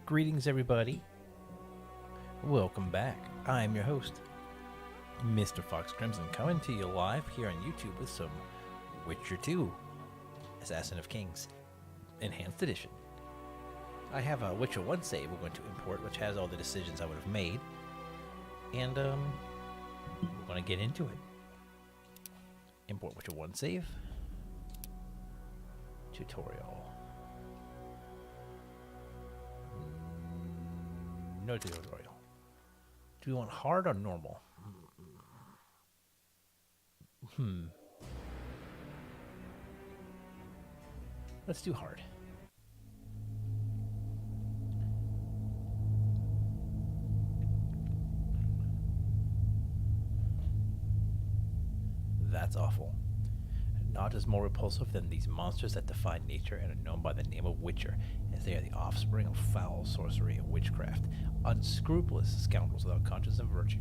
Greetings, everybody. Welcome back. I'm your host, Mr. Fox Crimson, coming to you live here on YouTube with some Witcher 2 Assassin of Kings Enhanced Edition. I have a Witcher 1 save we're going to import, which has all the decisions I would have made. And, we're going to get into it. Import Witcher 1 save. Tutorial. No tutorial. Do we want hard or normal? Let's do hard. That's awful. Naught is more repulsive than these monsters that defy nature and are known by the name of Witcher, as they are the offspring of foul sorcery and witchcraft, unscrupulous scoundrels without conscience and virtue.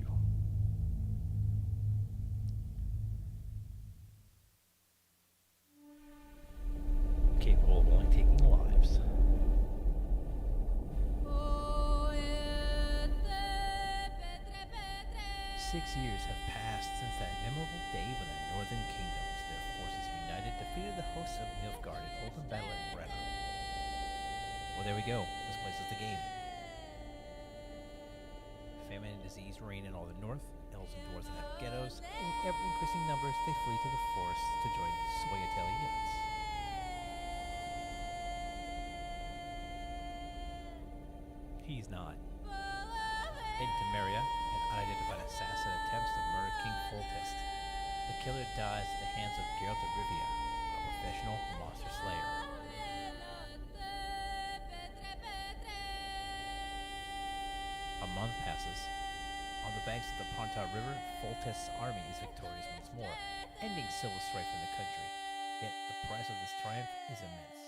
Capable of only taking lives. Six years have passed since that memorable day when the northern kingdoms, their forces united, defeated the hosts of Nilfgaard in open battle at Brenna. Well, there we go. This place is the game. Famine and disease reign in all the north. Elves and dwarves have ghettos. In ever-increasing numbers, they flee to the forests to join Soyateli units. He's not. In Temeria, an unidentified assassin attempts to murder King Foltest. The killer dies at the hands of Geralt of Rivia, a professional monster slayer. A month passes. On the banks of the Pontar River, Foltest's army is victorious once more, ending civil strife in the country. Yet the price of this triumph is immense.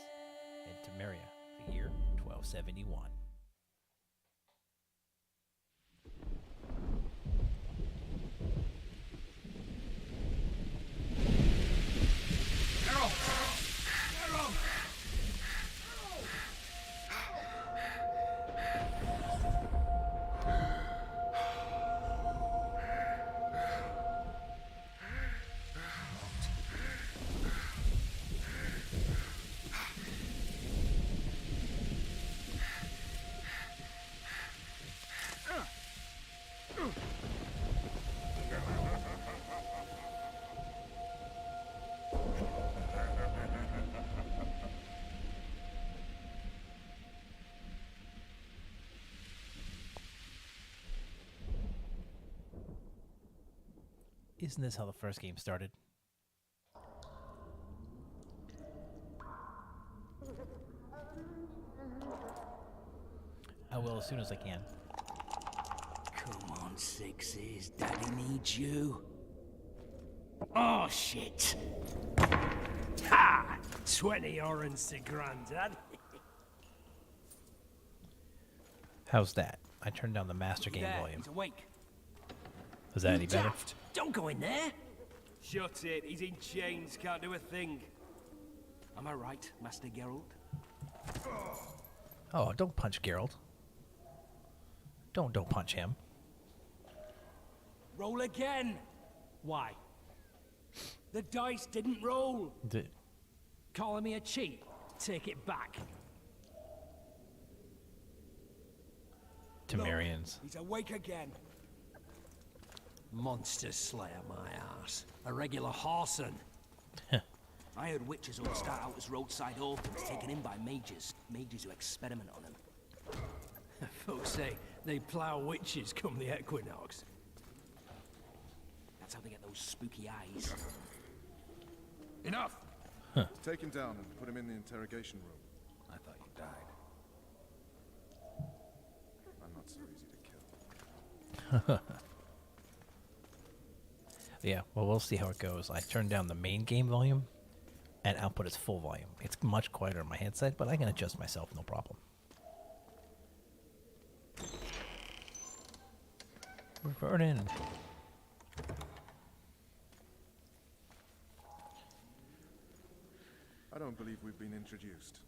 In Temeria, the year 1271. Isn't this how the first game started? I will as soon as I can. Come on, Sixes. Daddy needs you. Oh, shit. Ha! 20 orange to Grandad. How's that? I turned down the master game There, volume. he's awake. Was that any better? Daft! Don't go in there. Shut it, he's in chains, can't do a thing. Am I right, Master Geralt? Oh, don't punch Geralt. Don't punch him. Roll again. Why? The dice didn't roll. Calling me a cheat? Take it back. Temerians. He's awake again. Monster Slayer, my ass. A regular Harson. I heard witches all start out as roadside orphans taken in by mages. Mages who experiment on them. Folks say they plough witches come the equinox. That's how they get those spooky eyes. Enough! Take him down and put him in the interrogation room. I thought you died. I'm not so easy to kill. Yeah, well, we'll see how it goes. I turned down the main game volume and output is full volume. It's much quieter on my headset, but I can adjust myself, no problem. Vernon. I don't believe we've been introduced.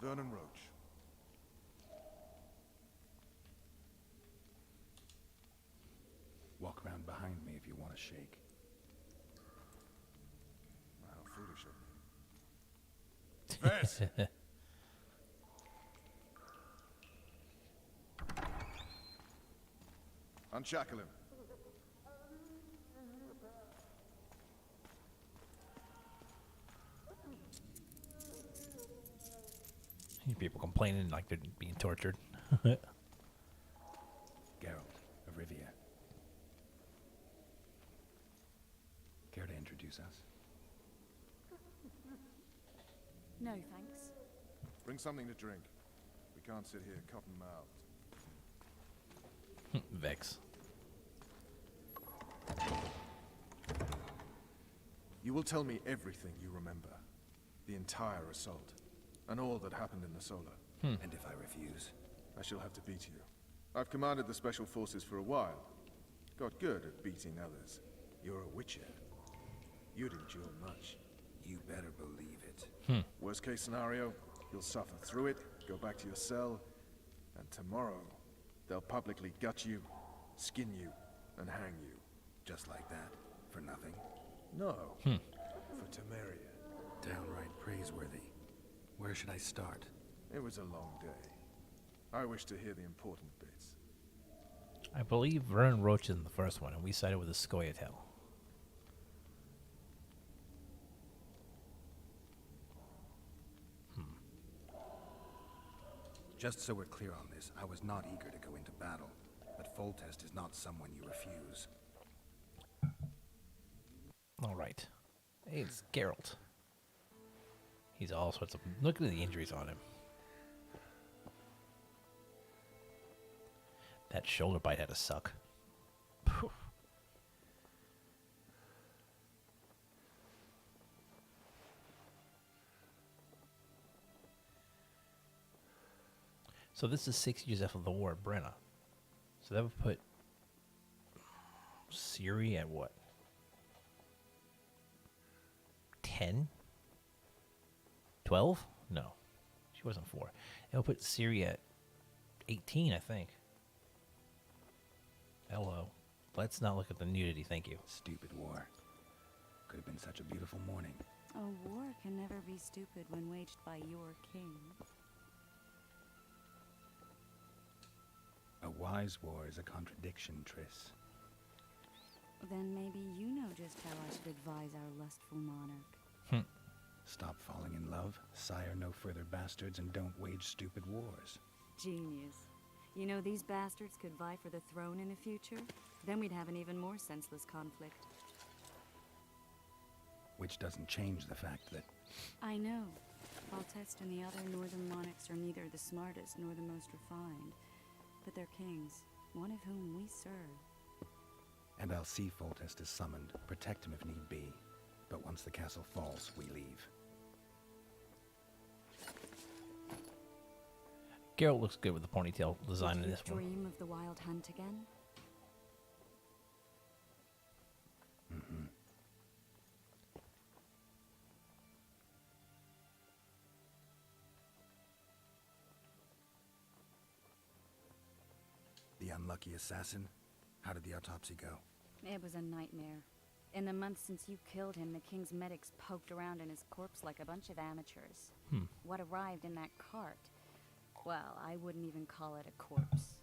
Vernon Roach. if you want to shake. How foolish of me. Vess! Unshackle him. People complaining like they're being tortured. Geralt of Rivia. Care to introduce us? No, thanks. Bring something to drink. We can't sit here cotton-mouthed. Vex. You will tell me everything you remember. The entire assault. And all that happened in the Solar. And if I refuse? I shall have to beat you. I've commanded the Special Forces for a while. Got good at beating others. You're a witcher. You'd endure much. You better believe it. Worst case scenario, you'll suffer through it, go back to your cell, and tomorrow, they'll publicly gut you, skin you, and hang you. Just like that? For nothing? No. For Temeria. Downright praiseworthy. Where should I start? It was a long day. I wish to hear the important bits. I believe Vern Roach is in the first one, and we sided with the Scoia'tael. Just so we're clear on this, I was not eager to go into battle, but Foltest is not someone you refuse. All right. Hey, it's Geralt. He's all sorts of... Look at the injuries on him. That shoulder bite had to suck. Phew. So this is 6 years after the war at Brenna. So that would put Ciri at what? 10? 12? No. She wasn't 4. It would put Ciri at 18, I think. Hello. Let's not look at the nudity, thank you. Stupid war. Could have been such a beautiful morning. A war can never be stupid when waged by your king. A wise war is a contradiction, Triss. Then maybe you know just how I should advise our lustful monarch. Stop falling in love, sire no further bastards, and don't wage stupid wars. Genius. You know, these bastards could vie for the throne in the future. Then we'd have an even more senseless conflict. Which doesn't change the fact that... I know. Foltest and the other northern monarchs are neither the smartest nor the most refined. But they're kings, one of whom we serve. And I'll see Foltest is summoned, protect him if need be. But once the castle falls, we leave. Geralt looks good with the ponytail design in this one. Dream of the wild hunt again? The unlucky assassin? How did the autopsy go? It was a nightmare. In the months since you killed him, the king's medics poked around in his corpse like a bunch of amateurs. What arrived in that cart? Well, I wouldn't even call it a corpse.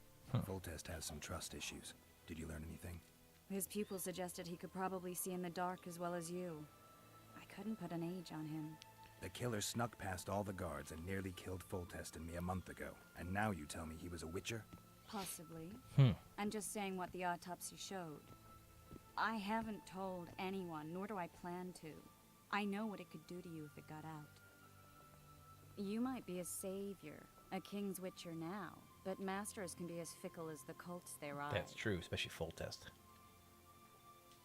Foltest has some trust issues. Did you learn anything? His pupil suggested he could probably see in the dark as well as you. I couldn't put an age on him. The killer snuck past all the guards and nearly killed Foltest and me a month ago. And now you tell me he was a witcher? Possibly. I'm just saying what the autopsy showed. I haven't told anyone, nor do I plan to. I know what it could do to you if it got out. You might be a savior, a king's witcher now, but masters can be as fickle as the cults they ride. That's true, especially Foltest.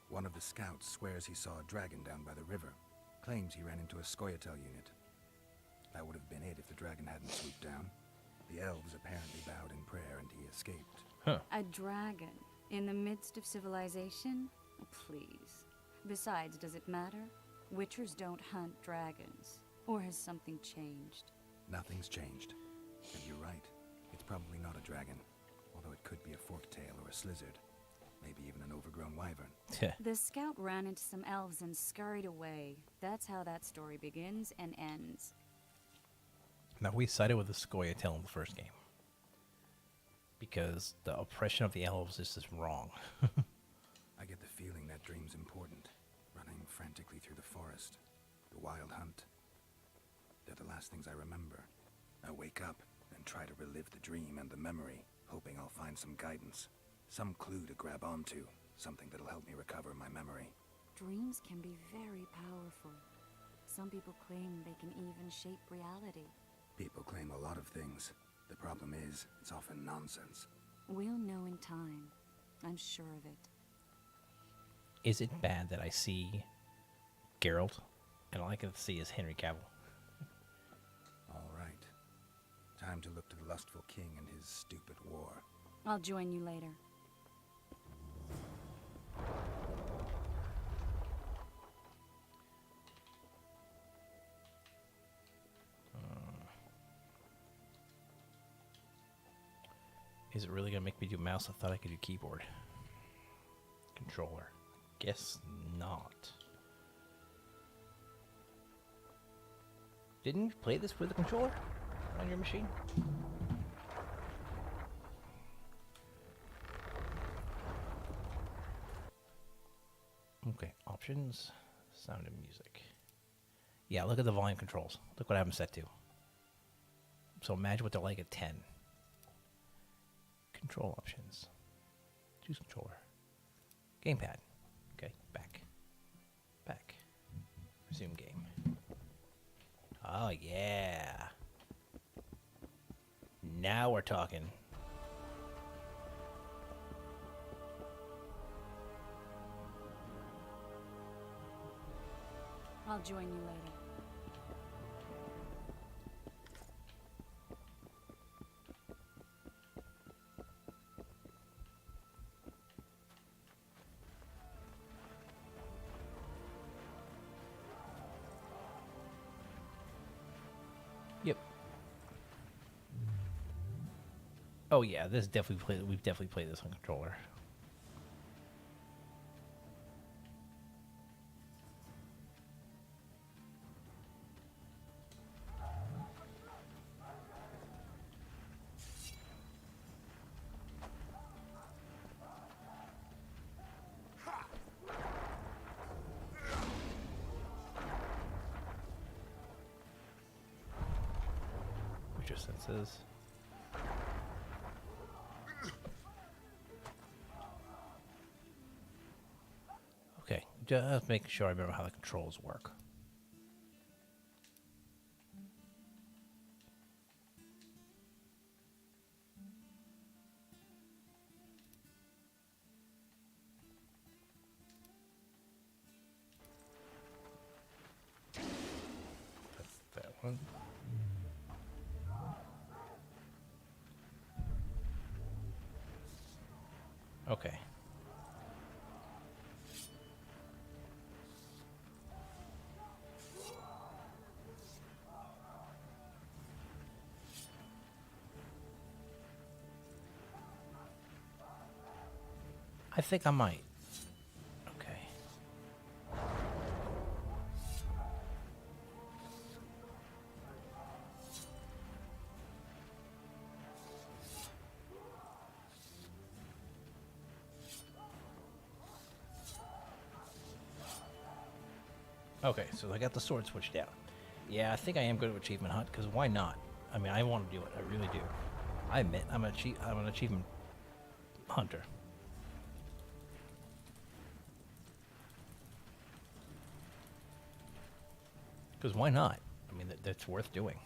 One of the scouts swears he saw a dragon down by the river. Claims he ran into a Scoia'tael unit. That would have been it if the dragon hadn't swooped down. The elves apparently bowed in prayer and he escaped. A dragon? In the midst of civilization? Please. Besides, does it matter? Witchers don't hunt dragons. Or has something changed? Nothing's changed. And you're right. It's probably not a dragon. Although it could be a forktail or a slizzard. Maybe even an overgrown wyvern. The scout ran into some elves and scurried away. That's how that story begins and ends. Now, we sided with the Scoia'tael in the first game. Because the oppression of the elves is just wrong. I get the feeling that dream's important. Running frantically through the forest. The wild hunt. They're the last things I remember. I wake up and try to relive the dream and the memory, hoping I'll find some guidance. Some clue to grab onto. Something that'll help me recover my memory. Dreams can be very powerful. Some people claim they can even shape reality. People claim a lot of things. The problem is, it's often nonsense. We'll know in time. I'm sure of it. Is it bad that I see Geralt and all I can see is Henry Cavill? All right. Time to look to the lustful king and his stupid war. I'll join you later. Is it really going to make me do mouse? I thought I could do keyboard. Controller. Guess not. Didn't you play this with a controller on your machine? Okay, options, sound and music. Yeah, look at the volume controls. Look what I have them set to. So imagine what they're like at 10. Control options. Choose controller. Gamepad. Okay, back. Back. Resume game. Oh, yeah. Now we're talking. I'll join you later. Yep. Oh yeah, this definitely we've definitely played this on controller. Which your senses. Okay, just making sure I remember how the controls work. That's that one. Okay. I think I might. Okay. Okay, so I got the sword switched out. Yeah, I think I am good at achievement hunt, because why not? I mean, I want to do it. I really do. I admit, I'm an achievement hunter. Because why not? I mean, that's worth doing.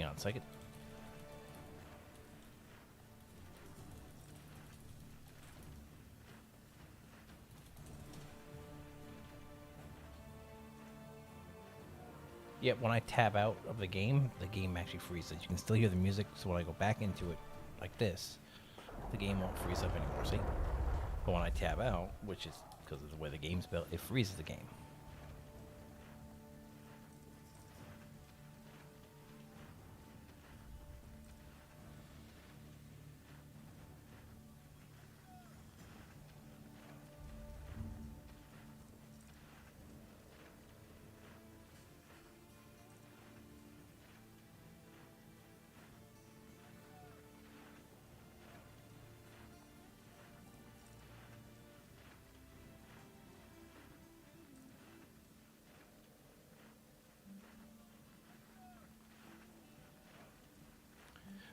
on a second. Yeah, when I tab out of the game actually freezes. You can still hear the music, so when I go back into it like this, the game won't freeze up anymore, see? But when I tab out, which is because of the way the game's built, it freezes the game.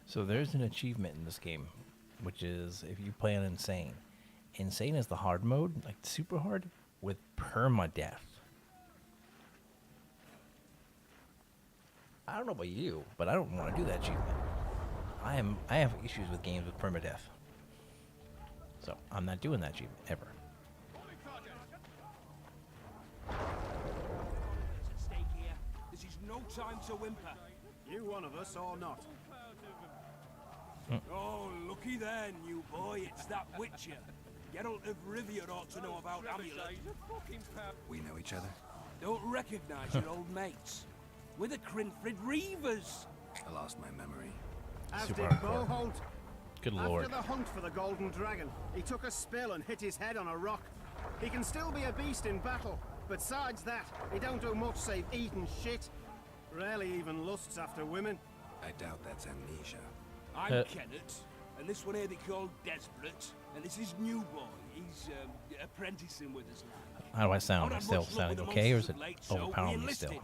So there's an achievement in this game, which is if you play on Insane. Insane is the hard mode, like super hard, with permadeath. I don't know about you, but I don't want to do that achievement. I have issues with games with permadeath. So I'm not doing that achievement ever. At stake here. This is no time to whimper. You one of us or not? Oh, looky there, new boy. It's that Witcher. Geralt of Rivia ought to know about Amulet. We know each other? Don't recognize your old mates. We're the Crinfrid Reavers. I lost my memory. As Super did hardcore. Boholt. Good lord. After the hunt for the Golden Dragon, he took a spill and hit his head on a rock. He can still be a beast in battle, but besides that, he don't do much save eat and shit. Rarely even lusts after women. I doubt that's amnesia. I'm Kenneth, and this one here they call Desperate, and this is New Boy. He's apprenticing with us now. How do I sound? Am I still sounding okay, or is it late, so we overpowering me enlisted. still?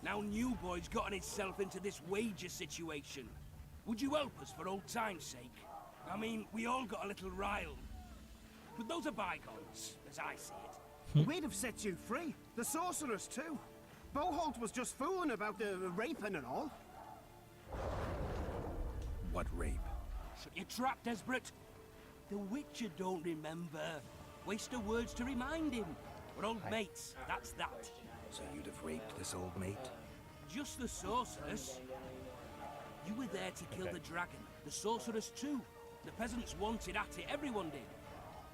Now New Boy's gotten himself into this wager situation. Would you help us for old time's sake? I mean, we all got a little riled. But those are bygones, as I see it. We'd have set you free. The sorceress too. Boholt was just fooling about the raping and all. What rape? Shut your trap, Desperate. The Witcher don't remember. Waste of words to remind him. We're old mates, that's that. So you'd have raped this old mate? Just the sorceress. You were there to kill the dragon. The sorceress too. The peasants wanted at it, everyone did.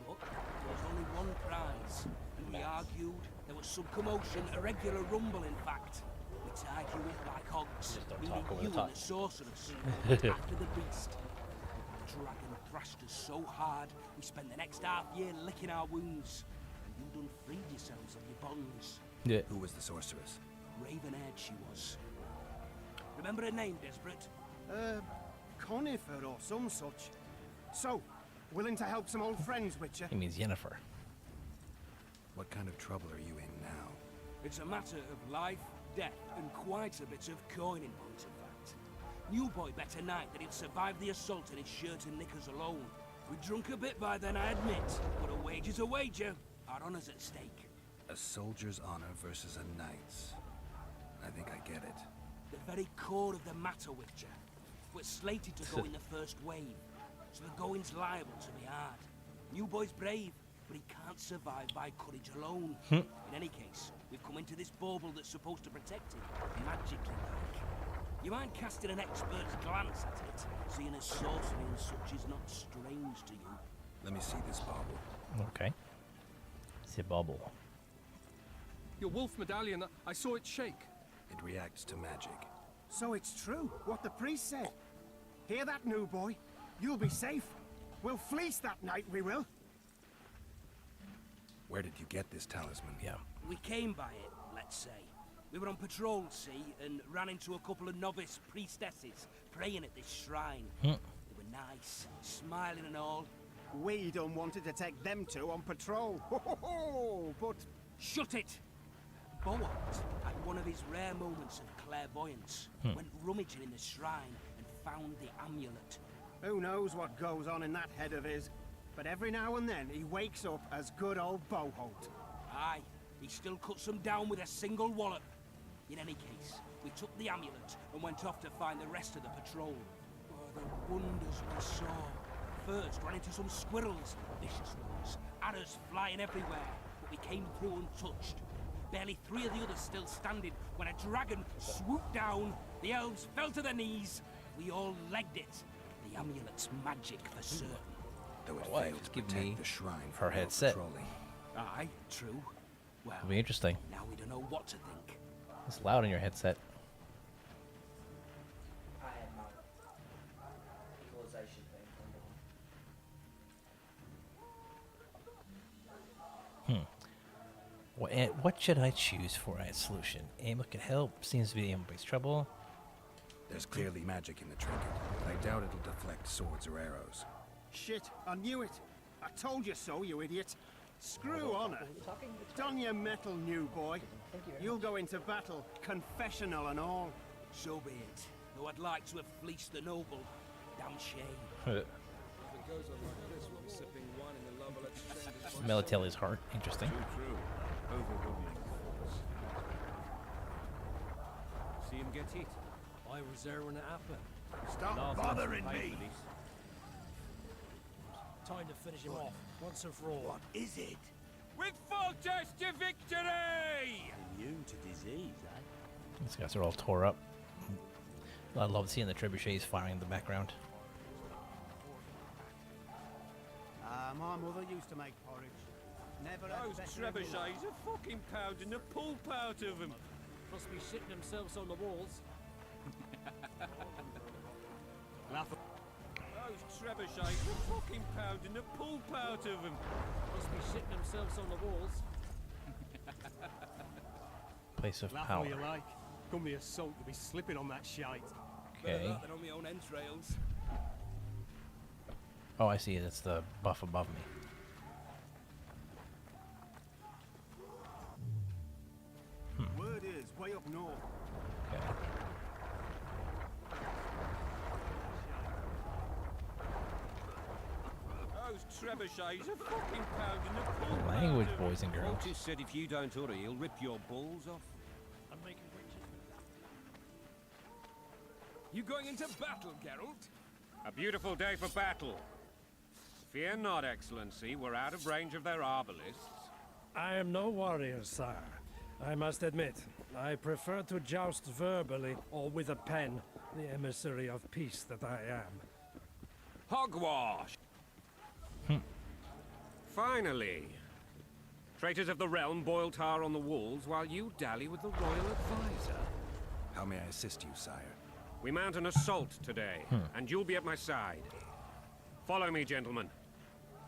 But there was only one prize. And we argued. There was some commotion, a regular rumble in fact. We tied you up like hogs, meaning you and the sorceress. After the beast. The dragon thrashed us so hard, we spent the next half year licking our wounds. And you done freed yourselves of your bonds. Yeah. Who was the sorceress? Raven-haired she was. Remember her name, Desperate? Conifer or some such. So, willing to help some old friends, Witcher? He means Yennefer. What kind of trouble are you in now? It's a matter of life, death, and quite a bit of coin in point of fact. New Boy bet a night that he'll survive the assault in his shirt and knickers alone. We drunk a bit by then, I admit, but a wager's a wager. Our honor's at stake. A soldier's honor versus a knight's. I think I get it. The very core of the matter, Witcher. We're slated to go in the first wave, so the going's liable to be hard. New Boy's brave, but he can't survive by courage alone. In any case, we've come into this bauble that's supposed to protect him, magically like. You mind casting an expert's glance at it, seeing as sorcery and such is not strange to you? Let me see this bauble. Okay. It's a bubble. Your wolf medallion, I saw it shake. It reacts to magic. So it's true, what the priest said. Hear that, new boy? You'll be safe. We'll fleece that night, we will. Where did you get this talisman? Yeah. We came by it, let's say. We were on patrol, see, and ran into a couple of novice priestesses praying at this shrine. They were nice, smiling and all. We done wanted to take them two on patrol. But Shut it! Boat had one of his rare moments of clairvoyance. Went rummaging in the shrine and found the amulet. who knows what goes on in that head of his. But every now and then he wakes up as good old Boholt. Aye, he still cuts them down with a single wallop. In any case, we took the amulet and went off to find the rest of the patrol. Oh, the wonders we saw. First, ran into some squirrels, vicious ones, arrows flying everywhere, but we came through untouched. Barely 3 of the others still standing when a dragon swooped down. The elves fell to their knees. We all legged it. The amulet's magic for certain. Though it Wife, failed to give protect me the shrine her from headset. patrolling. Aye, true. Well, It'll be interesting. now we don't know what to think. It's loud in your headset. I had my equalization thing turned on. What should I choose for a solution? Amulet could help. Seems to be Amulet brings trouble. There's clearly magic in the trinket, but I doubt it'll deflect swords or arrows. Shit, I knew it. I told you so, you idiot. Screw honor. Don your metal, new boy. You'll go into battle, confessional and all. So be it. Though I'd like to have fleeced the noble. Damn shame. Melatelli's heart. Interesting. See him get hit. I was there when it happened. Stop bothering me. Time to finish him off, once and for all. What Is it? With Foltest to victory! Immune to disease, eh? These guys are all tore up. I love seeing the trebuchets firing in the background. My mother used to make porridge. Never had Those better every trebuchets night. are fucking pounding the pulp out of them. Must be shitting themselves on the walls. Those trebuchets are fucking pounding the pulp out of them. Must be shitting themselves on the walls. Place of Laugh power. all you like. Come the assault, you'll be slipping on that shite. Better Okay. that than on my own entrails. Oh, I see. That's the buff above me. Word is, way up north. Okay. Those trebuchets are fucking pounding the pulp Language, out of 'em. boys and girls. Foltest said if you don't hurry, he'll rip your balls off. I'm making You going into battle, Geralt? A beautiful day for battle. Fear not, Excellency. We're out of range of their arbalists. I am no warrior, sire. I must admit, I prefer to joust verbally or with a pen, the emissary of peace that I am. Hogwash! Finally. Traitors of the realm boil tar on the walls while you dally with the royal advisor. How may I assist you, sire? We mount an assault today, and you'll be at my side. Follow me, gentlemen.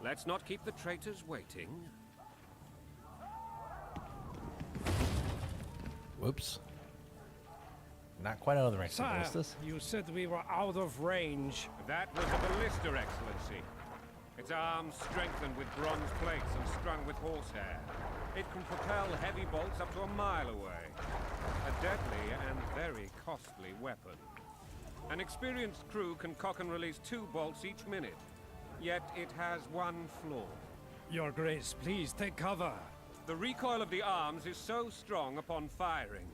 Let's not keep the traitors waiting. Whoops. Not quite out of the range of Sire, ballistas. you said we were out of range. That was a ballista, Excellency. Its arms strengthened with bronze plates and strung with horsehair. It can propel heavy bolts up to a mile away. A deadly and very costly weapon. An experienced crew can cock and release 2 bolts each minute. Yet it has one flaw. Your Grace, please take cover. The recoil of the arms is so strong upon firing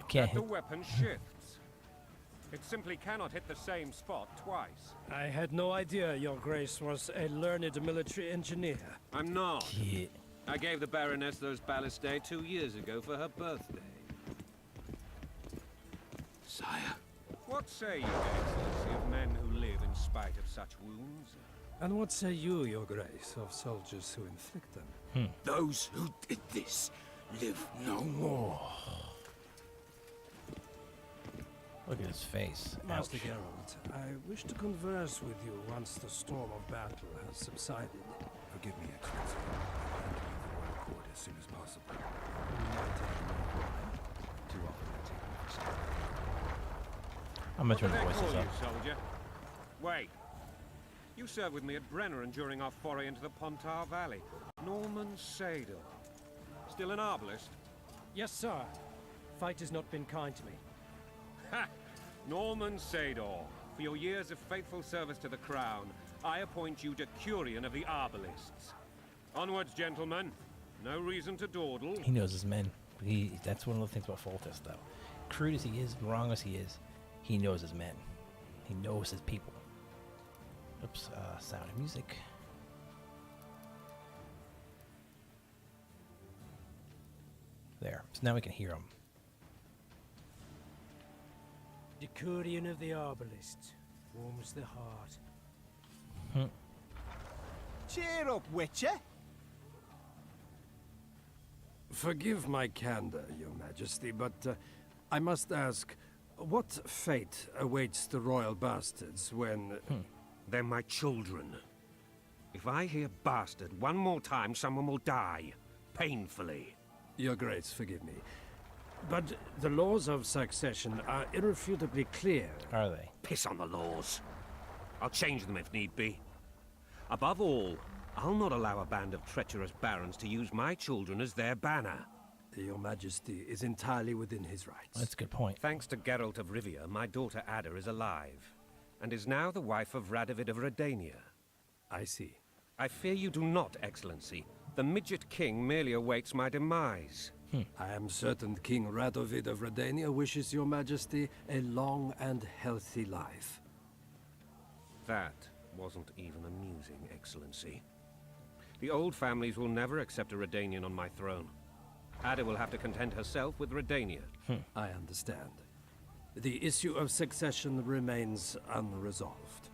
Can't that the hit. weapon shifts. It simply cannot hit the same spot twice. I had no idea Your Grace was a learned military engineer. I'm not. Yeah. I gave the Baroness those ballistae 2 years ago for her birthday. Sire. What say you, Excellency, of men who live in spite of such wounds? And what say you, Your Grace, of soldiers who inflict them? Those who did this live no more. Look at his face. Master Ouch. Geralt, I wish to converse with you once the storm of battle has subsided. Forgive me, Excellency. I plan to leave the royal court as soon as possible. Too often I take me for granted. I'm gonna turn the What do they voices call up. you, soldier? Wait. You served with me at Brenner and during our foray into the Pontar Valley. Norman Sador. Still an arbalist? Yes, sir. Fight has not been kind to me. Ha! Norman Sador. For your years of faithful service to the crown, I appoint you Decurion of the Arbalists. Onwards, gentlemen. No reason to dawdle. He knows his men. That's one of the things about Foltest, though. Crude as he is, wrong as he is, he knows his men. He knows his people. Oops, sound of music. There. So now we can hear him. Decurion of the Arbalists warms the heart. Cheer up, Witcher. Forgive my candor, Your Majesty, but I must ask, what fate awaits the royal bastards when... They're my children. If I hear bastard one more time, someone will die. Painfully. Your Grace, forgive me. But the laws of succession are irrefutably clear. Are they? Piss on the laws. I'll change them if need be. Above all, I'll not allow a band of treacherous barons to use my children as their banner. Your Majesty is entirely within his rights. That's a good point. Thanks to Geralt of Rivia, my daughter Ada is alive, and is now the wife of Radovid of Redania. I see. I fear you do not, Excellency. The Midget King merely awaits my demise. I am certain King Radovid of Redania wishes Your Majesty a long and healthy life. That wasn't even amusing, Excellency. The old families will never accept a Redanian on my throne. Ada will have to content herself with Redania. I understand. The issue of succession remains unresolved.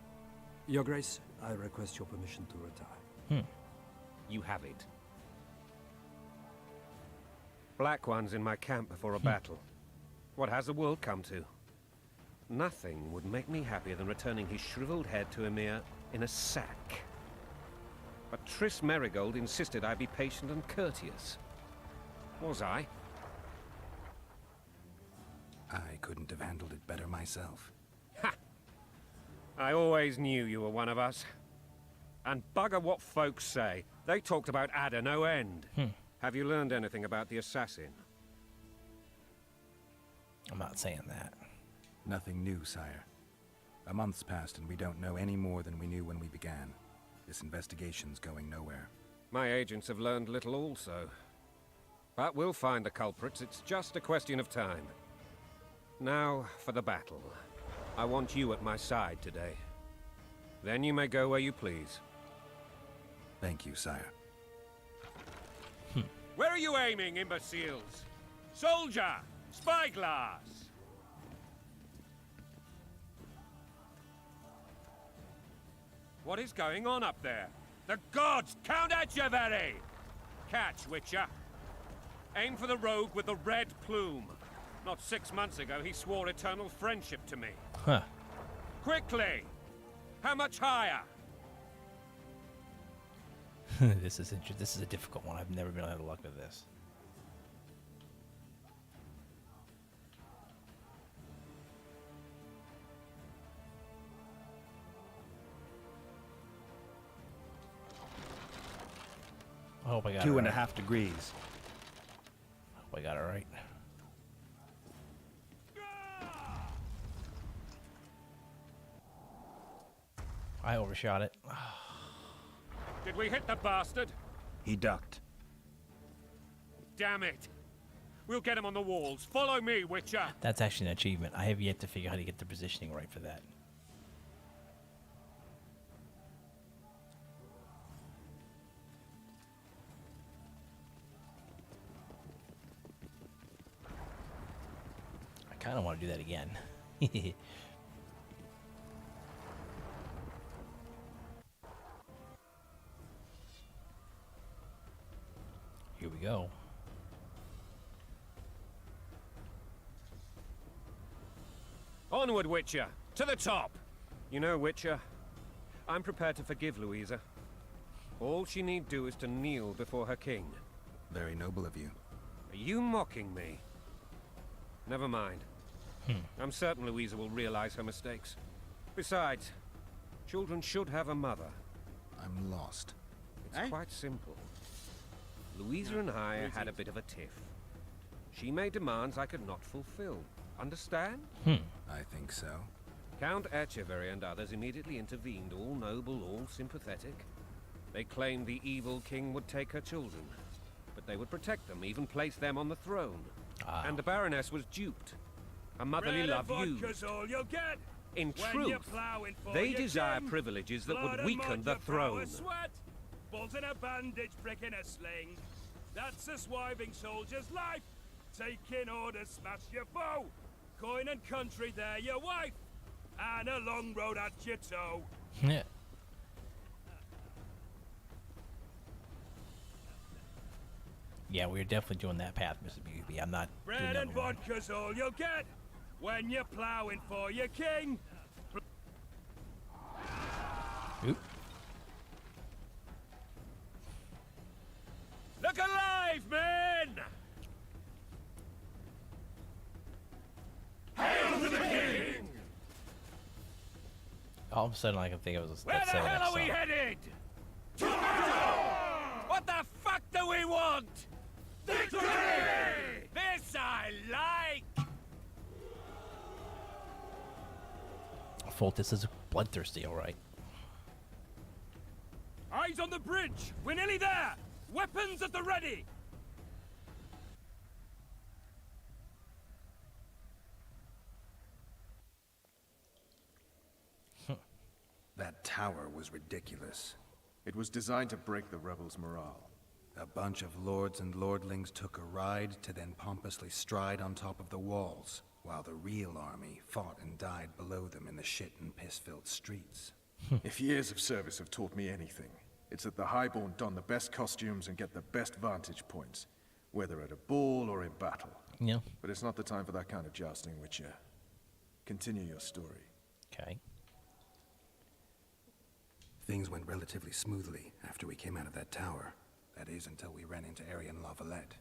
Your Grace, I request your permission to retire. You have it. Black One's in my camp before a battle. What has the world come to? Nothing would make me happier than returning his shriveled head to Emir in a sack. But Triss Merigold insisted I be patient and courteous. Was I? I couldn't have handled it better myself. Ha! I always knew you were one of us. And bugger what folks say. They talked about Ada no end. Have you learned anything about the assassin? I'm not saying that. Nothing new, sire. A month's passed and we don't know any more than we knew when we began. This investigation's going nowhere. My agents have learned little also. But we'll find the culprits. It's just a question of time. Now for the battle. I want you at my side today. Then you may go where you please. Thank you, sire. Where are you aiming, imbeciles? Soldier! Spyglass! What is going on up there? The gods! Count Etcheverry! Catch, Witcher. Aim for the rogue with the red plume. Not 6 months ago, he swore eternal friendship to me. Huh. Quickly! How much higher? This is a difficult one. I've never been able to luck with this. I hope I got it right. 2.5 degrees. I hope I got it right. I overshot it. Did we hit the bastard? He ducked. Damn it! We'll get him on the walls. Follow me, Witcher! That's actually an achievement. I have yet to figure out how to get the positioning right for that. I kind of want to do that again. Here we go. Onward, Witcher! To the top! You know, Witcher, I'm prepared to forgive Louisa. All she need do is to kneel before her king. Very noble of you. Are you mocking me? Never mind. I'm certain Louisa will realize her mistakes. Besides, children should have a mother. I'm lost. It's quite simple. Louisa and I had a bit of a tiff. She made demands I could not fulfill. Understand? I think so. Count Etcheverry and others immediately intervened, all noble, all sympathetic. They claimed the evil king would take her children. but they would protect them, even place them on the throne. Ah. And the Baroness was duped. Her motherly Bread and love vodka's used. all you'll get. In When you're truth, ploughing for they your desire king. privileges that Blood would and weaken the mud to power throne. Sweat, balls in a bandage, brick in a sling. That's a swiving soldier's life. Taking orders, smash your foe. Coin and country, they're your wife. And a long road at your toe. Yeah. Yeah, we're definitely doing that path, Mr. Beauty. I'm not doing Bread the and other one. vodka's all you'll get. When you're ploughing for your king. Oop. Look alive, men! Hail to the king! All of a sudden, I can think it was. Where the hell are we headed? To What the fuck do we want? Victory! This I like! Foltest is bloodthirsty, all right. Eyes on the bridge! We're nearly there! Weapons at the ready! That tower was ridiculous. It was designed to break the rebels' morale. A bunch of lords and lordlings took a ride to then pompously stride on top of the walls, while the real army fought and died below them in the shit and piss-filled streets. If years of service have taught me anything, it's that the Highborn don the best costumes and get the best vantage points, whether at a ball or in battle. Yeah. But it's not the time for that kind of jousting, Witcher. Continue your story. Okay. Things went relatively smoothly after we came out of that tower. That is, until we ran into Aryan Lavalette.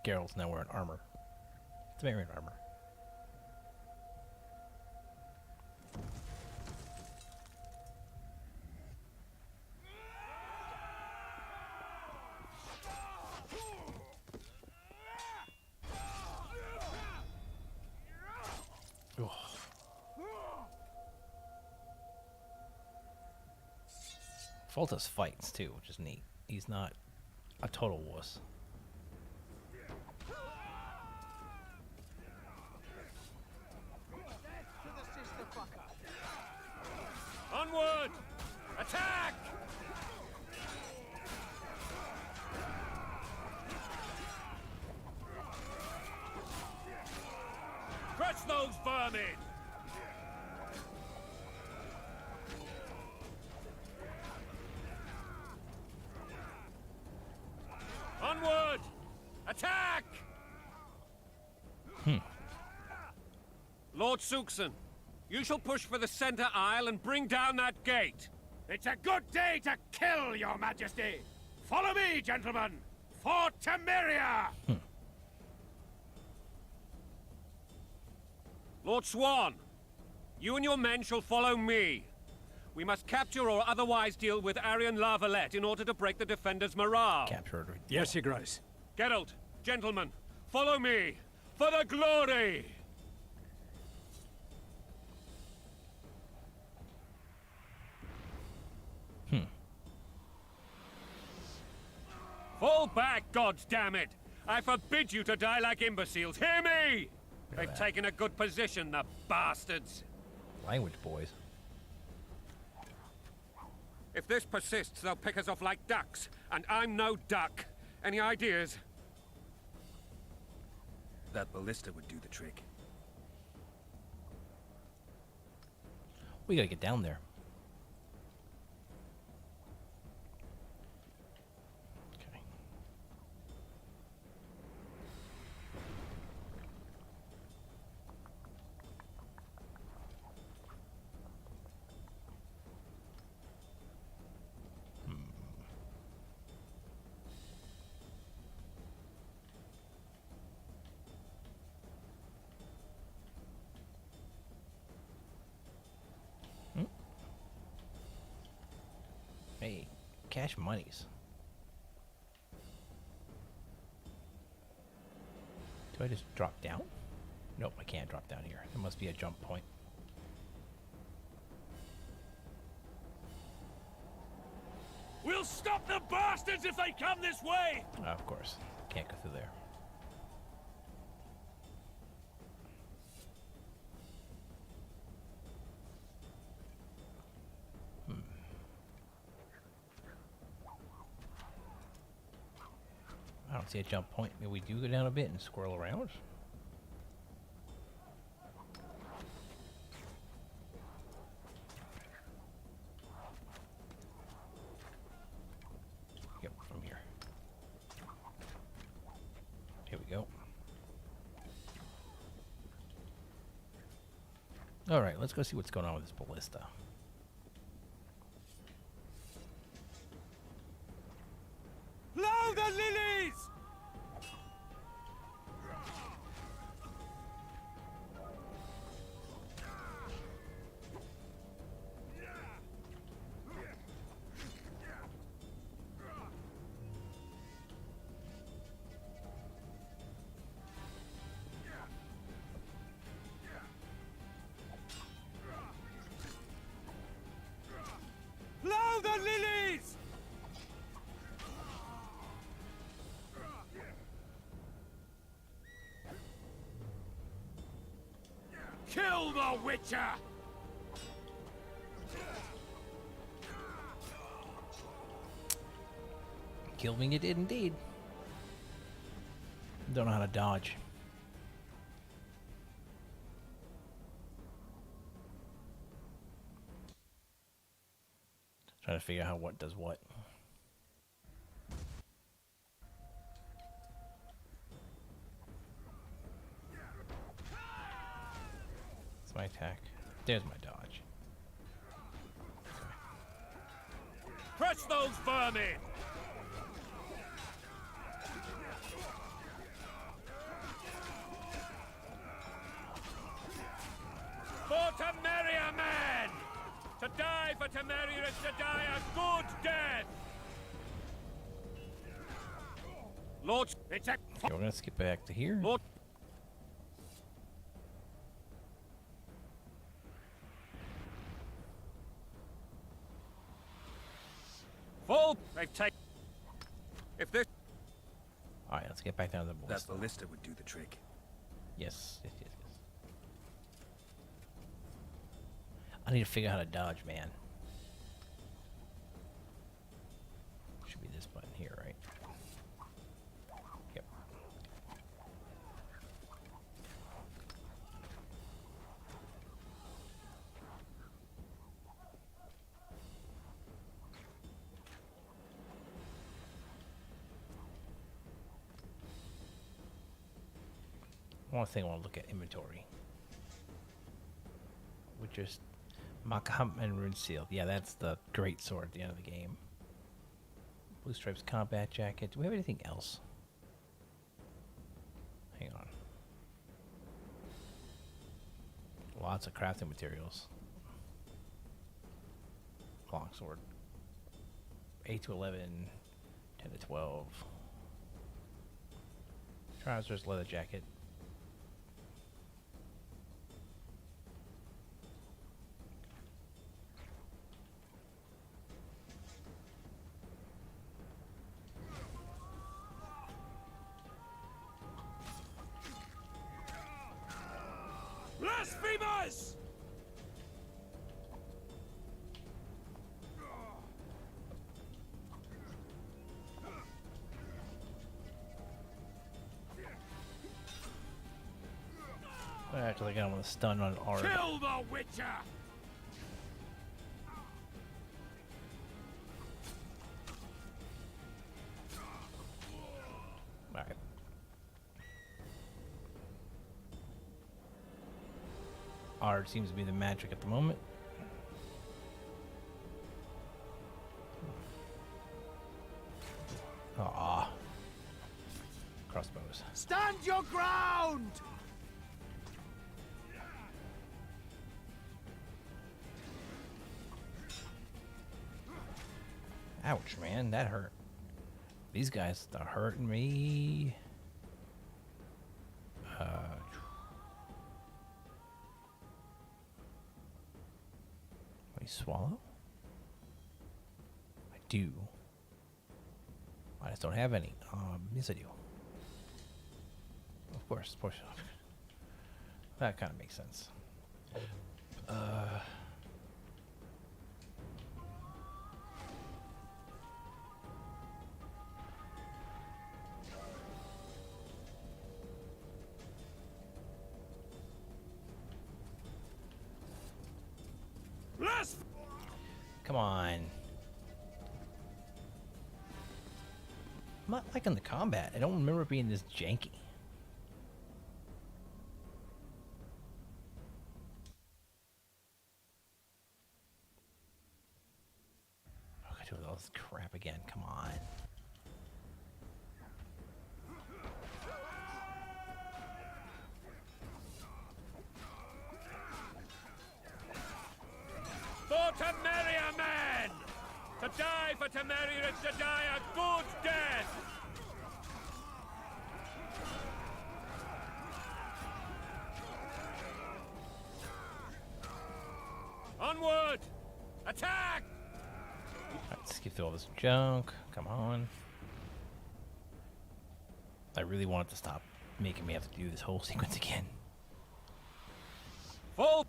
Geralt's now wearing armor. It's Varian armor. Foltest fights too, which is neat. He's not a total wuss. Onward! Attack! Crush those vermin! Onward! Attack! Lord Suxon, you shall push for the center aisle and bring down that gate. It's a good day to kill, your majesty! Follow me, gentlemen! For Temeria! Lord Swan, you and your men shall follow me. We must capture or otherwise deal with Aryan Lavalette in order to break the defenders' morale. Captured. Yes, your grace. Geralt, gentlemen, follow me for the glory! Fall back, goddammit! I forbid you to die like imbeciles. Hear me! They've taken a good position, the bastards. Language, boys. If this persists, they'll pick us off like ducks, and I'm no duck. Any ideas? That ballista would do the trick. We gotta get down there. Okay. Hey, cash monies. Do I just drop down? Nope, I can't drop down here. There must be a jump point. We'll stop the bastards if they come this way! Of course. Can't go through there. I don't see a jump point. Maybe we do go down a bit and squirrel around. Yep, from here. Here we go. Alright, let's go see what's going on with this ballista. Blow the lilies! Blow the lilies! Kill the Witcher! Kill me, you did indeed. Don't know how to dodge. Trying to figure out how what does what. That's my attack. There's my dodge. Crush those vermin! For Temeria, man! To die for Temeria is to die a good death! Lord, it's a... Okay, we're gonna skip back to here. Lord... Full! They've taken... If this... Alright, let's get back down to the That ballista. ballista would do the trick. Yes, yes, yes, yes. I need to figure out how to dodge, man. Should be this button here, right? Yep. One thing I want to look at inventory. Which is Makam and Rune Seal. Yeah, that's the great sword at the end of the game. Blue Stripes combat jacket. Do we have anything else? Hang on. Lots of crafting materials. Longsword. 8 to 11. 10 to 12. Trousers, leather jacket. Blasphemers! Actually, I got him with a stun on Ard. Kill the Witcher! Alright. Ard seems to be the magic at the moment. Ah. Crossbows. Stand your ground! Ouch, man, that hurt. These guys are hurting me. Wait, swallow? I do. I just don't have any. Yes, I do. Of course. That kind of makes sense. Come on. I'm not liking the combat. I don't remember it being this janky. Oh, I do all this crap again. Come on. For Temeria, men! To die for Temeria is to die a good death! Onward! Attack! Let's skip through all this junk. Come on. I really want it to stop making me have to do this whole sequence again. Full!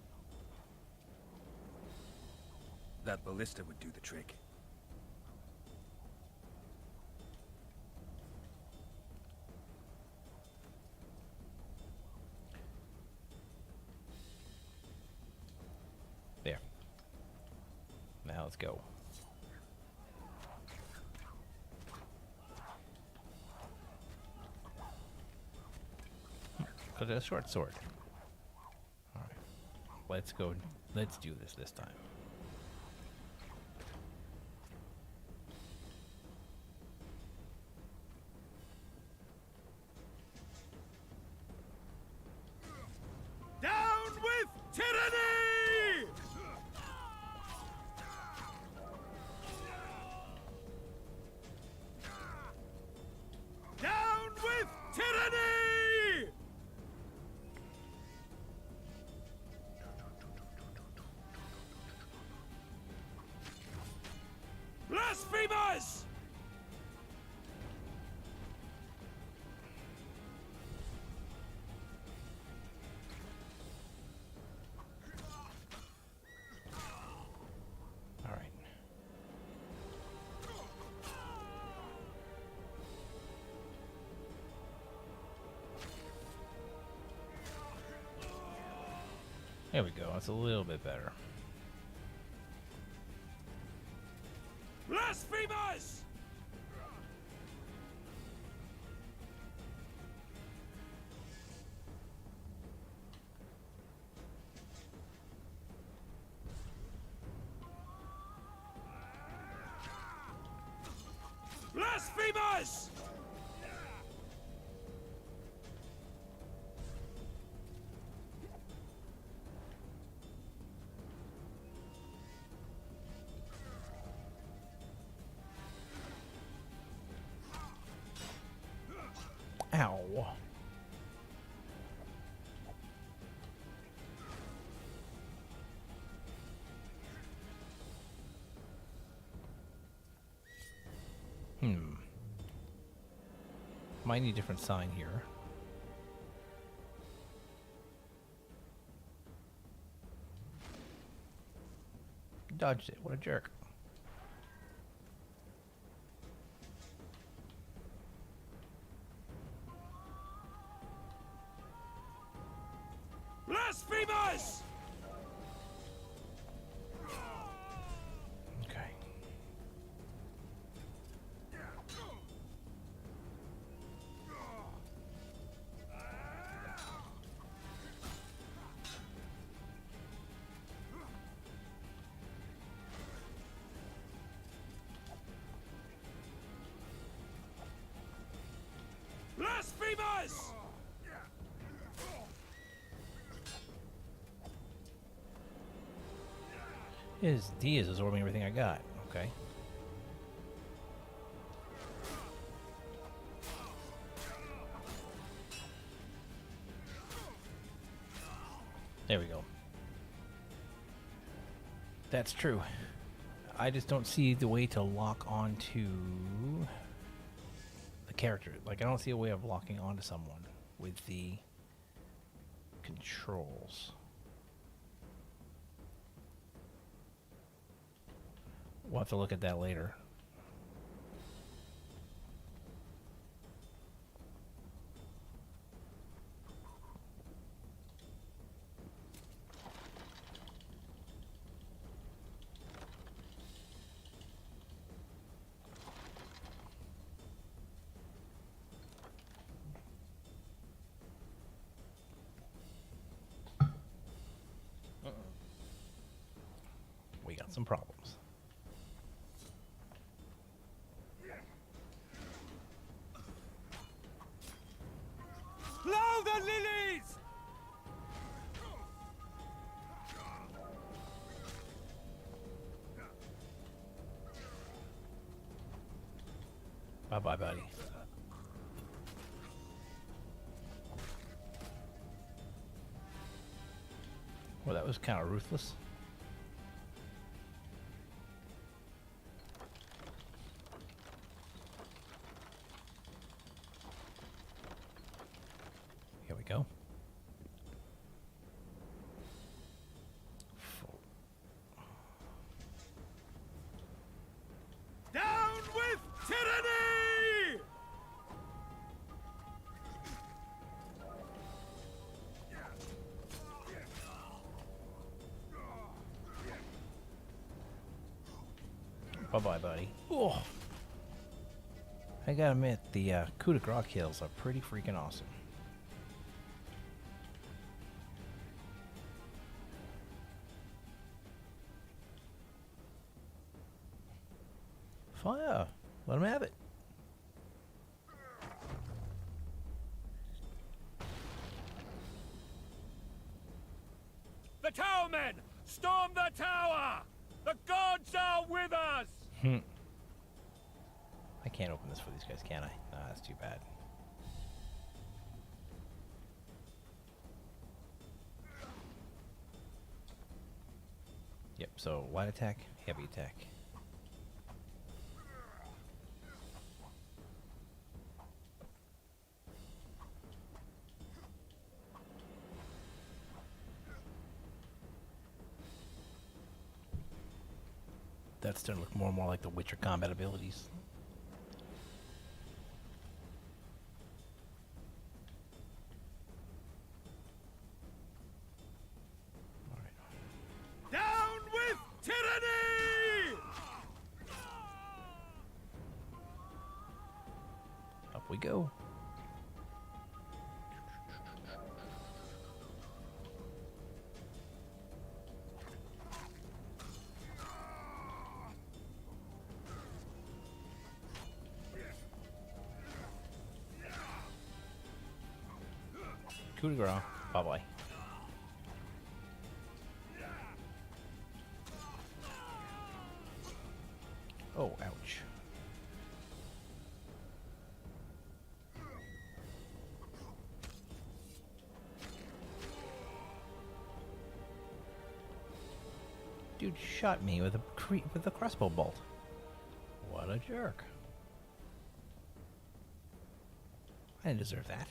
That ballista would do the trick. There. Now let's go. Because it's a short sword. Alright. Let's go. Let's do this time. Down with tyranny! Down with tyranny! Blasphemers! All right. There we go. That's a little bit better. Blasphemers! Blasphemers! Ow. Might need a different sign here. Dodged it. What a jerk. Blasphemers! Okay. Blasphemers! His D is absorbing everything I got. Okay. There we go. That's true. I just don't see the way to lock onto a character. Like, I don't see a way of locking onto someone with the controls. We'll have to look at that later. We got some problems. Blow the lilies! Bye-bye, buddy. Well, that was kind of ruthless. Here we go. Down with tyranny! Bye-bye, buddy. Oh. I gotta admit, the coup de grace kills are pretty freaking awesome. Fire! Let him have it. The tower men! Storm the tower! The gods are with us! I can't open this for these guys, can I? Nah, that's too bad. Yep, so light attack, heavy attack. That's starting to look more and more like the Witcher combat abilities. Down with tyranny! Up we go. Coup de grace. Bye-bye. Oh, ouch. Dude shot me with a crossbow bolt. What a jerk. I didn't deserve that.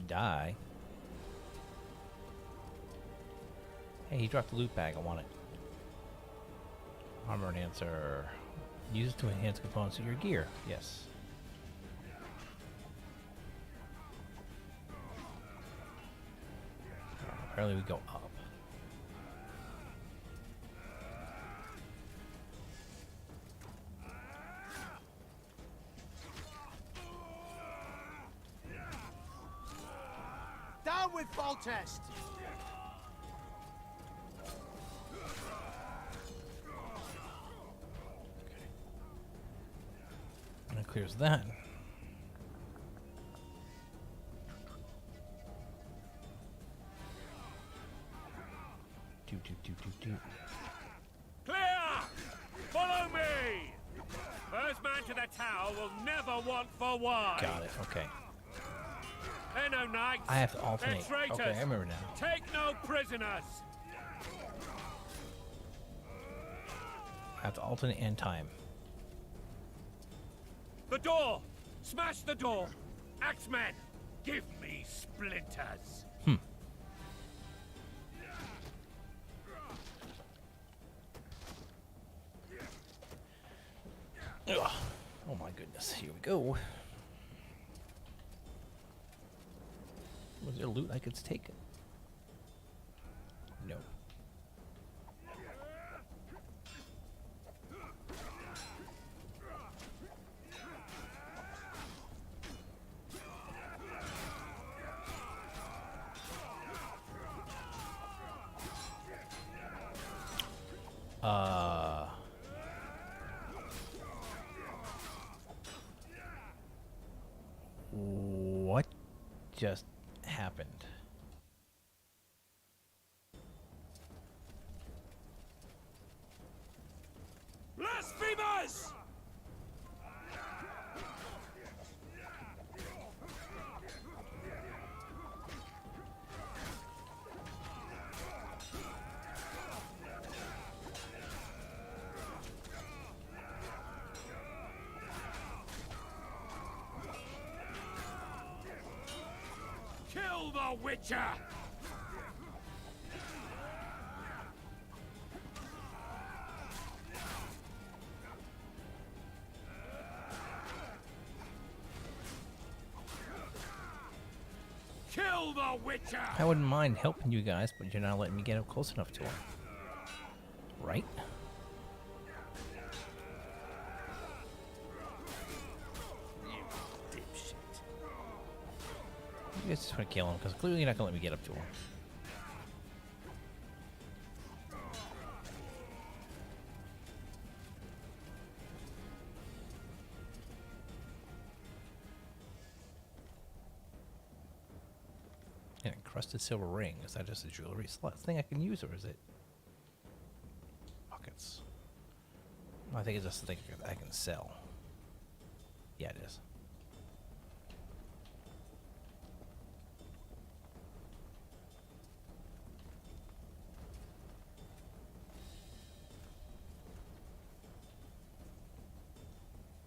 Die. Hey, he dropped the loot bag. I want it. Armor enhancer. Use it to enhance components of your gear. Yes. Apparently we go up. Down with Foltest! And it clears that. Do. Clear! Follow me! First man to the tower will never want for wine. Got it. Okay. They're no knights. I have to alternate. They're traitors. Okay, I remember now. Take no prisoners. I have to alternate and time. The door! Smash the door! Axemen, give me splinters. Ugh. Oh my goodness. Here we go. Was there loot I could take? No. What just happened? Blasphemers! Kill the Witcher! Kill the Witcher! I wouldn't mind helping you guys, but you're not letting me get up close enough to him. Right? You guys just want to kill him, because clearly you're not going to let me get up to him. An encrusted silver ring. Is that just a jewelry slot thing I can use, or is it pockets? I think it's just a thing I can sell. Yeah, it is.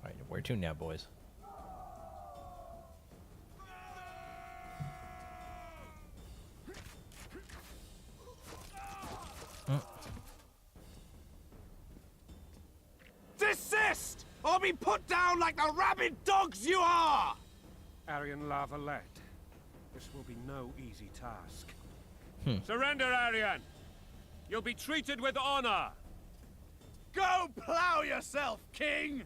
Alright, where to now, boys? Desist, or be put down like the rabid dogs you are! Arian La Valette, this will be no easy task. Surrender, Arian! You'll be treated with honor! Go plow yourself, king!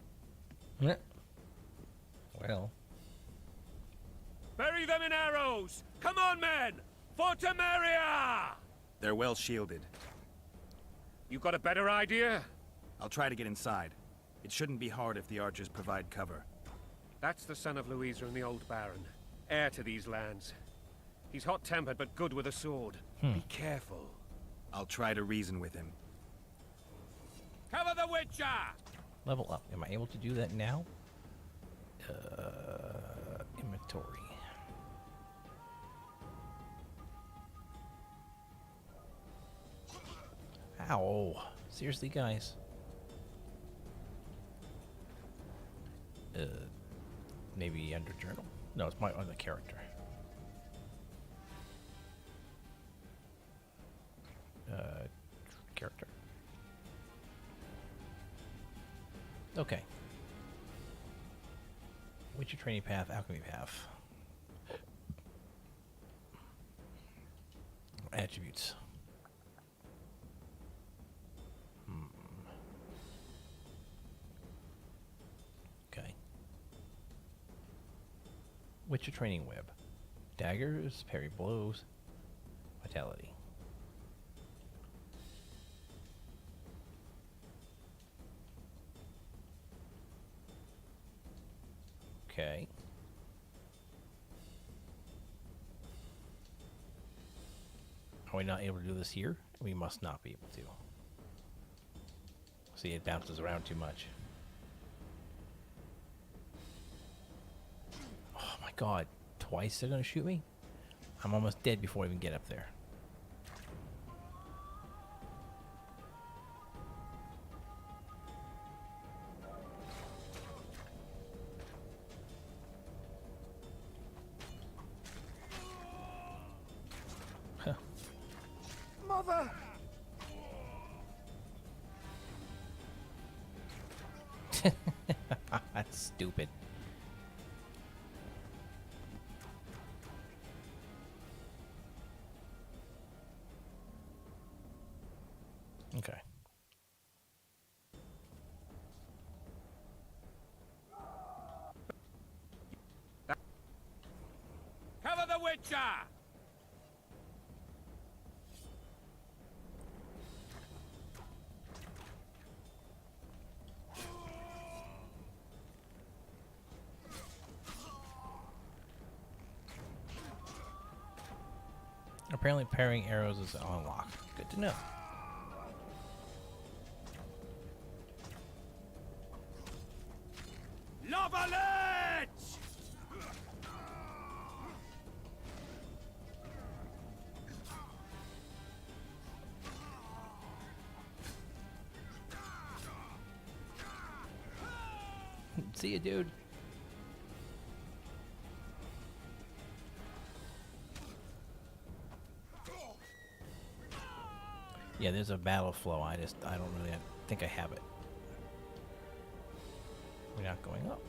Well. Bury them in arrows! Come on, men! For Temeria! They're well shielded. You got a better idea? I'll try to get inside. It shouldn't be hard if the archers provide cover. That's the son of Louisa and the old Baron. Heir to these lands. He's hot-tempered but good with a sword. Be careful. I'll try to reason with him. Cover the Witcher! Level up. Am I able to do that now? Inventory. Ow. Seriously, guys. Maybe under journal? No, it's my other character. Character. Okay. Witcher training path, alchemy path. attributes. Okay. Witcher training web. Daggers, parry blows, vitality. Okay. Are we not able to do this here? We must not be able to. See, it bounces around too much. Oh my god. Twice they're gonna shoot me? I'm almost dead before I even get up there. Mother! That's stupid. Okay. Cover the Witcher! Apparently parrying arrows is unlocked. Good to know. Lavalet! See you, dude. Yeah, there's a battle flow. I don't really think I have it. We're not going up.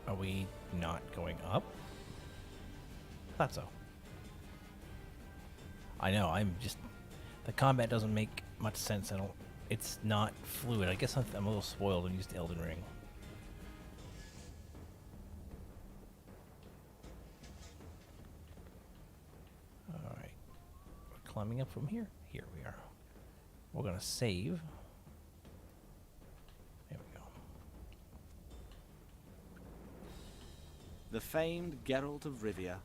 Are we not going up? Thought so. I know, the combat doesn't make much sense. It's not fluid. I guess I'm a little spoiled and used to Elden Ring. Alright. We're climbing up from here. Here we are. We're gonna save. There we go. The famed Geralt of Rivia.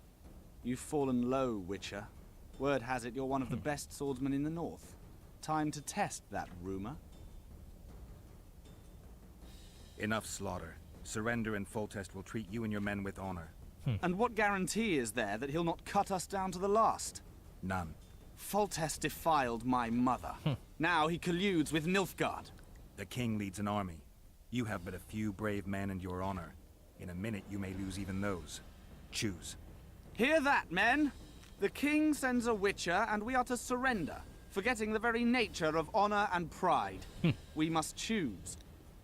You've fallen low, Witcher. Word has it you're one of the best swordsmen in the north. Time to test that rumor. Enough slaughter. Surrender and Foltest will treat you and your men with honor. And what guarantee is there that he'll not cut us down to the last? None. Foltest defiled my mother. Now he colludes with Nilfgaard. The king leads an army. You have but a few brave men and your honor. In a minute you may lose even those. Choose. Hear that, men? The king sends a Witcher and we are to surrender, forgetting the very nature of honor and pride. We must choose.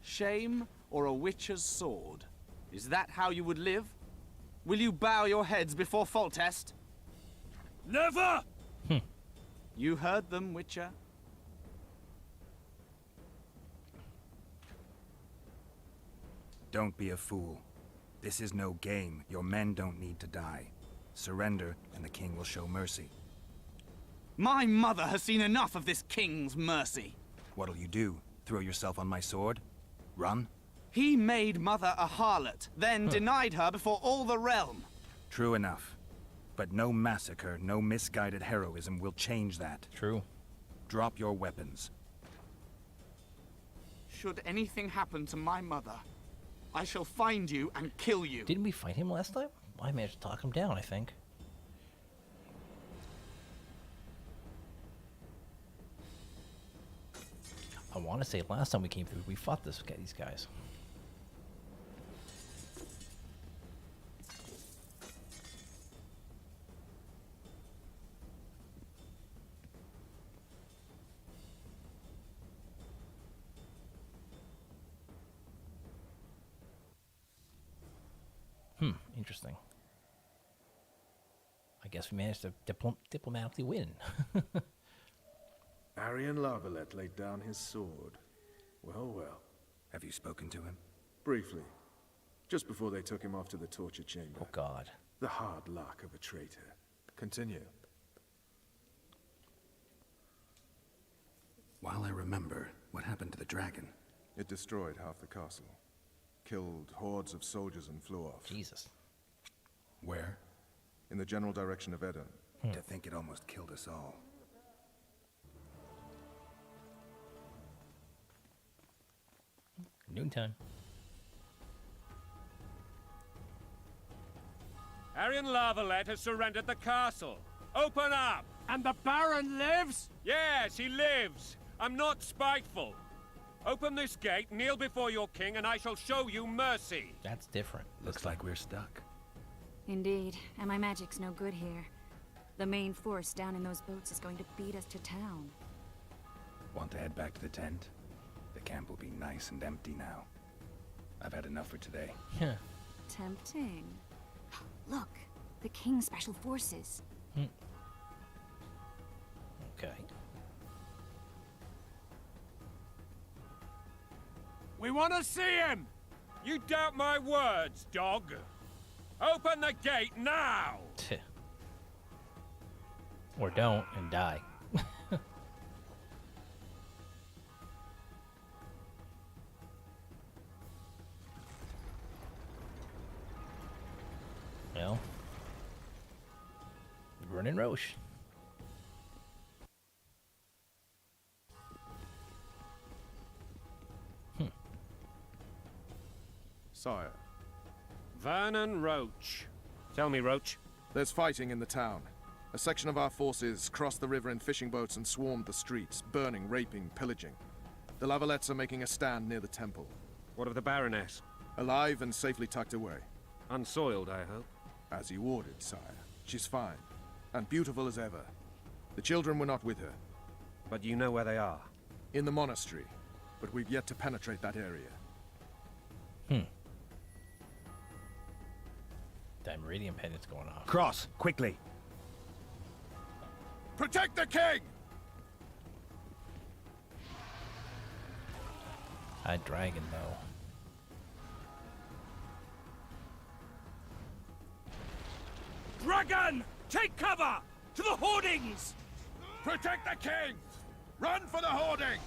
Shame or a Witcher's sword. Is that how you would live? Will you bow your heads before Foltest? Never! You heard them, Witcher. Don't be a fool. This is no game. Your men don't need to die. Surrender, and the king will show mercy. My mother has seen enough of this king's mercy. What'll you do? Throw yourself on my sword? Run? He made mother a harlot, then denied her before all the realm. True enough. But no massacre, no misguided heroism will change that. True. Drop your weapons. Should anything happen to my mother, I shall find you and kill you. Didn't we fight him last time? I managed to talk him down, I think. I want to say last time we came through, we fought these guys. Interesting. I guess we managed to diplomatically win. Arian Lavalette laid down his sword. Well, well. Have you spoken to him? Briefly. Just before they took him off to the torture chamber. Oh, God. The hard luck of a traitor. Continue. While I remember, what happened to the dragon? It destroyed half the castle. Killed hordes of soldiers and flew off. Jesus. Where? In the general direction of Edom. To think it almost killed us all. Noontime. Arian Lavalette has surrendered the castle. Open up! And the Baron lives? Yes, he lives. I'm not spiteful. Open this gate, kneel before your king, and I shall show you mercy. That's different. Looks like we're stuck. Indeed, and my magic's no good here. The main force down in those boats is going to beat us to town. Want to head back to the tent? The camp will be nice and empty now. I've had enough for today. Yeah. Tempting. Look, the King's Special Forces. Okay. We want to see him! You doubt my words, dog. Open the gate now! Or don't and die. Well, Vernon Roche. Sire. Vernon Roche. Tell me, Roche. There's fighting in the town. A section of our forces crossed the river in fishing boats and swarmed the streets, burning, raping, pillaging. The Lavalettes are making a stand near the temple. What of the Baroness? Alive and safely tucked away. Unsoiled, I hope. As you ordered, sire. She's fine. And beautiful as ever. The children were not with her. But you know where they are? In the monastery. But we've yet to penetrate that area. That meridian pendant's going off. Cross, quickly! Protect the king! A dragon, though. Dragon! Take cover! To the hoardings! Protect the king! Run for the hoarding!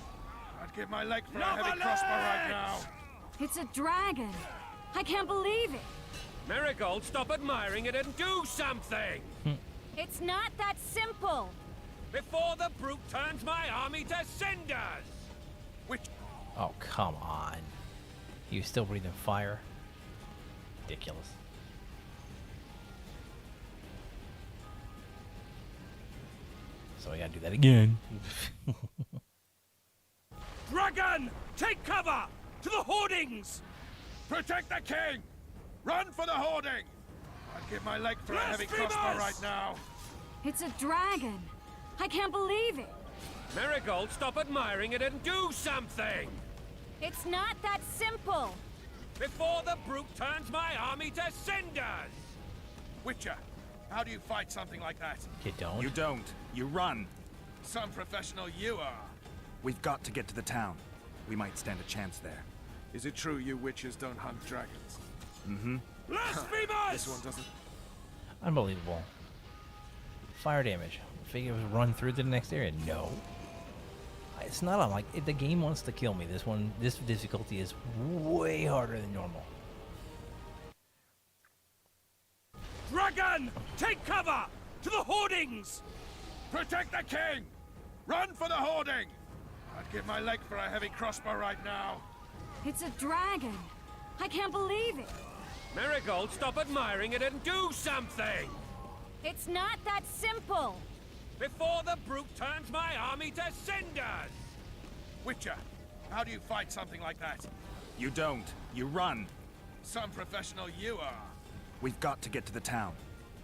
I'd give my leg for a heavy crossbow right now. It's a dragon! I can't believe it! Marigold, stop admiring it and do something! It's not that simple! Before the brute turns my army to cinders! Which... Oh, come on. You still breathing fire? Ridiculous. So I gotta do that again. Dragon! Take cover! To the hoardings! Protect the king! Run for the hoarding! I'd give my leg for a heavy crossbow right now. It's a dragon! I can't believe it! Marigold, stop admiring it and do something! It's not that simple! Before the brute turns my army to cinders! Witcher, how do you fight something like that? You don't? You don't. You run. Some professional you are. We've got to get to the town. We might stand a chance there. Is it true you witches don't hunt dragons? Mm-hmm. Blasphemous! This one doesn't... Unbelievable. Fire damage. Figure it was run through to the next area. No. It's not unlike it, the game wants to kill me. This difficulty is way harder than normal. Dragon! Take cover! To the hoardings! Protect the king! Run for the hoarding! I'd give my leg for a heavy crossbow right now. It's a dragon! I can't believe it! Marigold, stop admiring it and do something! It's not that simple! Before the brute turns my army to cinders! Witcher, how do you fight something like that? You don't. You run. Some professional you are. We've got to get to the town.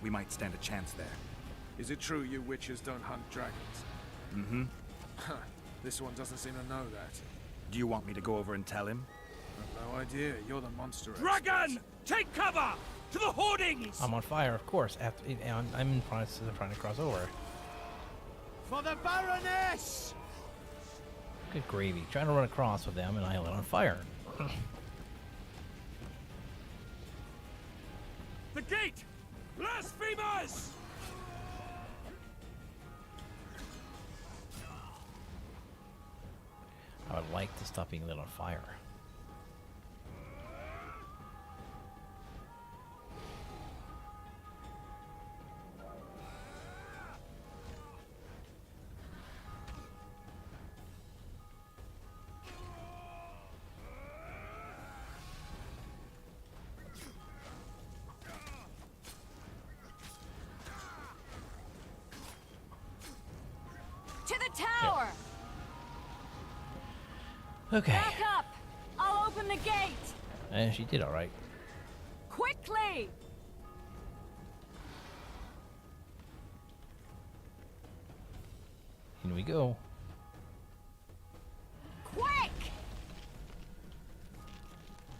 We might stand a chance there. Is it true you witches don't hunt dragons? Mm-hmm. This one doesn't seem to know that. Do you want me to go over and tell him? I've no idea. You're the monster Dragon! expert. Take cover! To the hoardings! I'm on fire, of course. I'm in process of trying to cross over. For the Baroness! Good gravy. Trying to run across with them and I lit on fire. The gate! Blasphemers! I would like to stop being lit on fire. To the tower! Okay. Back up! I'll open the gate! And she did alright. Quickly! In we go. Quick!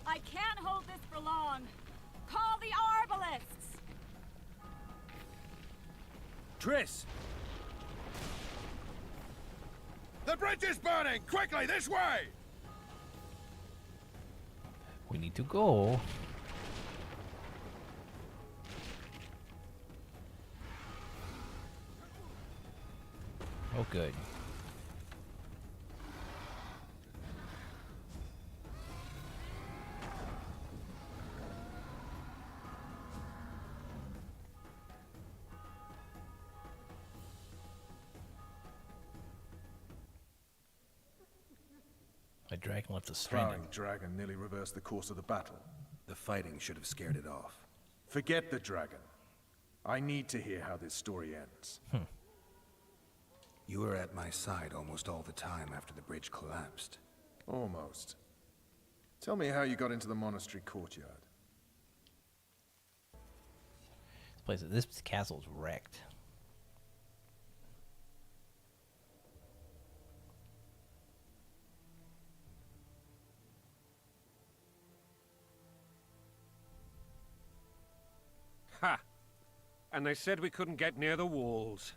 I can't hold this for long. Call the Arbalists! Triss! The bridge is burning! Quickly, this way! We need to go. Oh, good. My dragon left us stranded. Prowling dragon nearly reversed the course of the battle. The fighting should have scared it off. Forget the dragon. I need to hear how this story ends. You were at my side almost all the time after the bridge collapsed. Almost. Tell me how you got into the monastery courtyard. This castle's wrecked. Ha! And they said we couldn't get near the walls.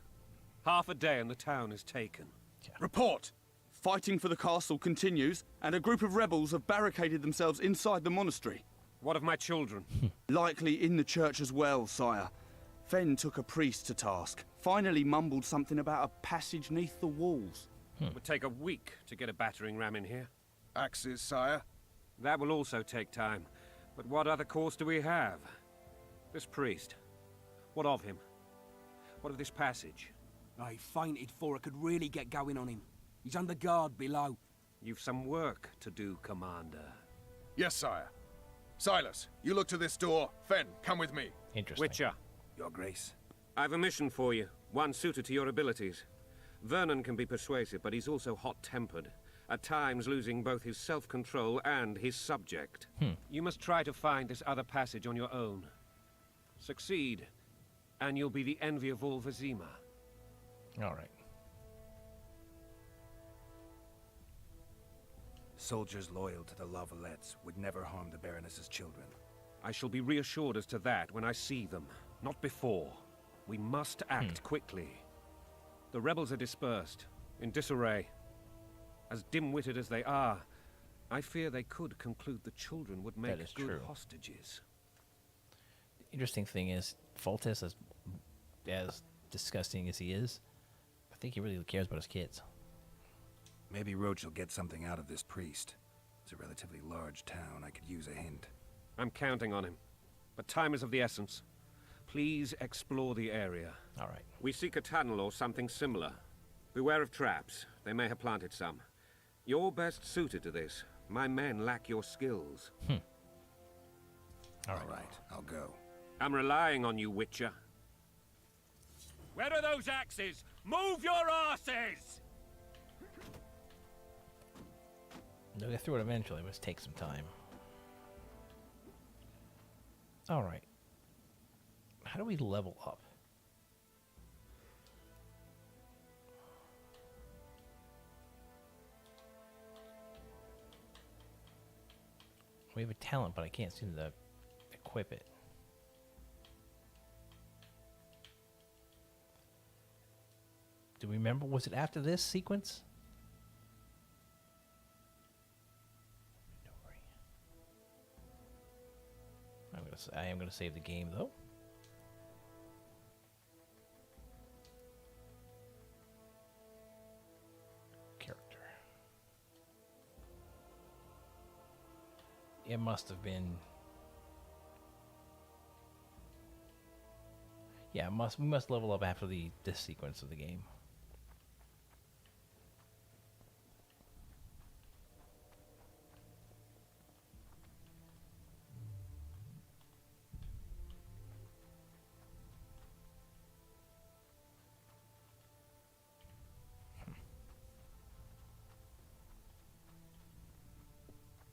Half a day and the town is taken. Report! Fighting for the castle continues, and a group of rebels have barricaded themselves inside the monastery. What of my children? Likely in the church as well, sire. Fen took a priest to task. Finally mumbled something about a passage neath the walls. It would take a week to get a battering ram in here. Axes, sire? That will also take time. But what other course do we have? This priest. What of him? What of this passage? I fainted before I could really get going on him. He's under guard below. You've some work to do, Commander. Yes, sire. Silas, you look to this door. Fen, come with me. Interesting. Witcher. Your Grace. I've a mission for you, one suited to your abilities. Vernon can be persuasive, but he's also hot-tempered, at times losing both his self-control and his subject. You must try to find this other passage on your own. Succeed, and you'll be the envy of all Vizima. All right. Soldiers loyal to the La Valettes would never harm the Baroness's children. I shall be reassured as to that when I see them, not before. We must act quickly. The rebels are dispersed, in disarray. As dim-witted as they are, I fear they could conclude the children would make is good true. hostages. The interesting thing is, Foltest, as disgusting as he is, I think he really cares about his kids. Maybe Roach will get something out of this priest. It's a relatively large town. I could use a hint. I'm counting on him. But time is of the essence. Please explore the area. All right. We seek a tunnel or something similar. Beware of traps. They may have planted some. You're best suited to this. My men lack your skills. All right, I'll go. I'm relying on you, Witcher. Where are those axes? Move your asses! They'll get through it eventually, but it takes some time. All right. How do we level up? We have a talent, but I can't seem to equip it. Do we remember? Was it after this sequence? I am gonna save the game though. Character. It must have been. Yeah, we must level up after this sequence of the game.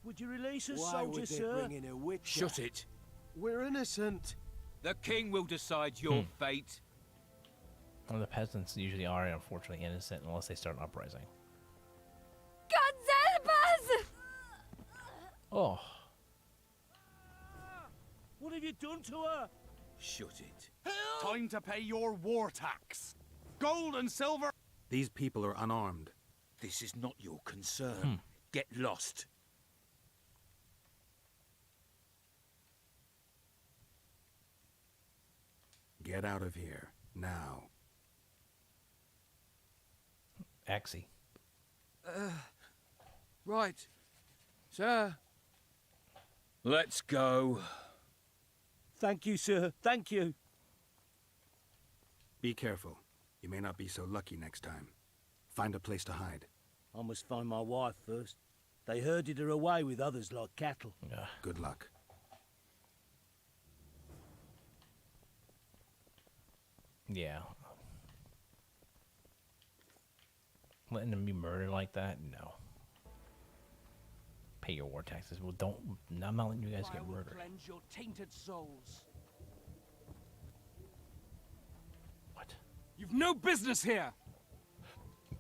Would you release us, Why soldier, would they sir? bring in a witcher? Shut it. We're innocent. The king will decide your fate. Well, the peasants usually are unfortunately innocent unless they start an uprising. God help us! Oh. What have you done to her? Shut it. Time to pay your war tax. Gold and silver. These people are unarmed. This is not your concern. Get lost. Get out of here, now. Axie. Right. Sir. Let's go. Thank you, sir. Thank you. Be careful. You may not be so lucky next time. Find a place to hide. I must find my wife first. They herded her away with others like cattle. Good luck. Yeah. Letting them be murdered like that? No. Pay your war taxes. Well, don't. I'm not letting you guys get murdered. Cleanse your tainted souls. What? You've no business here.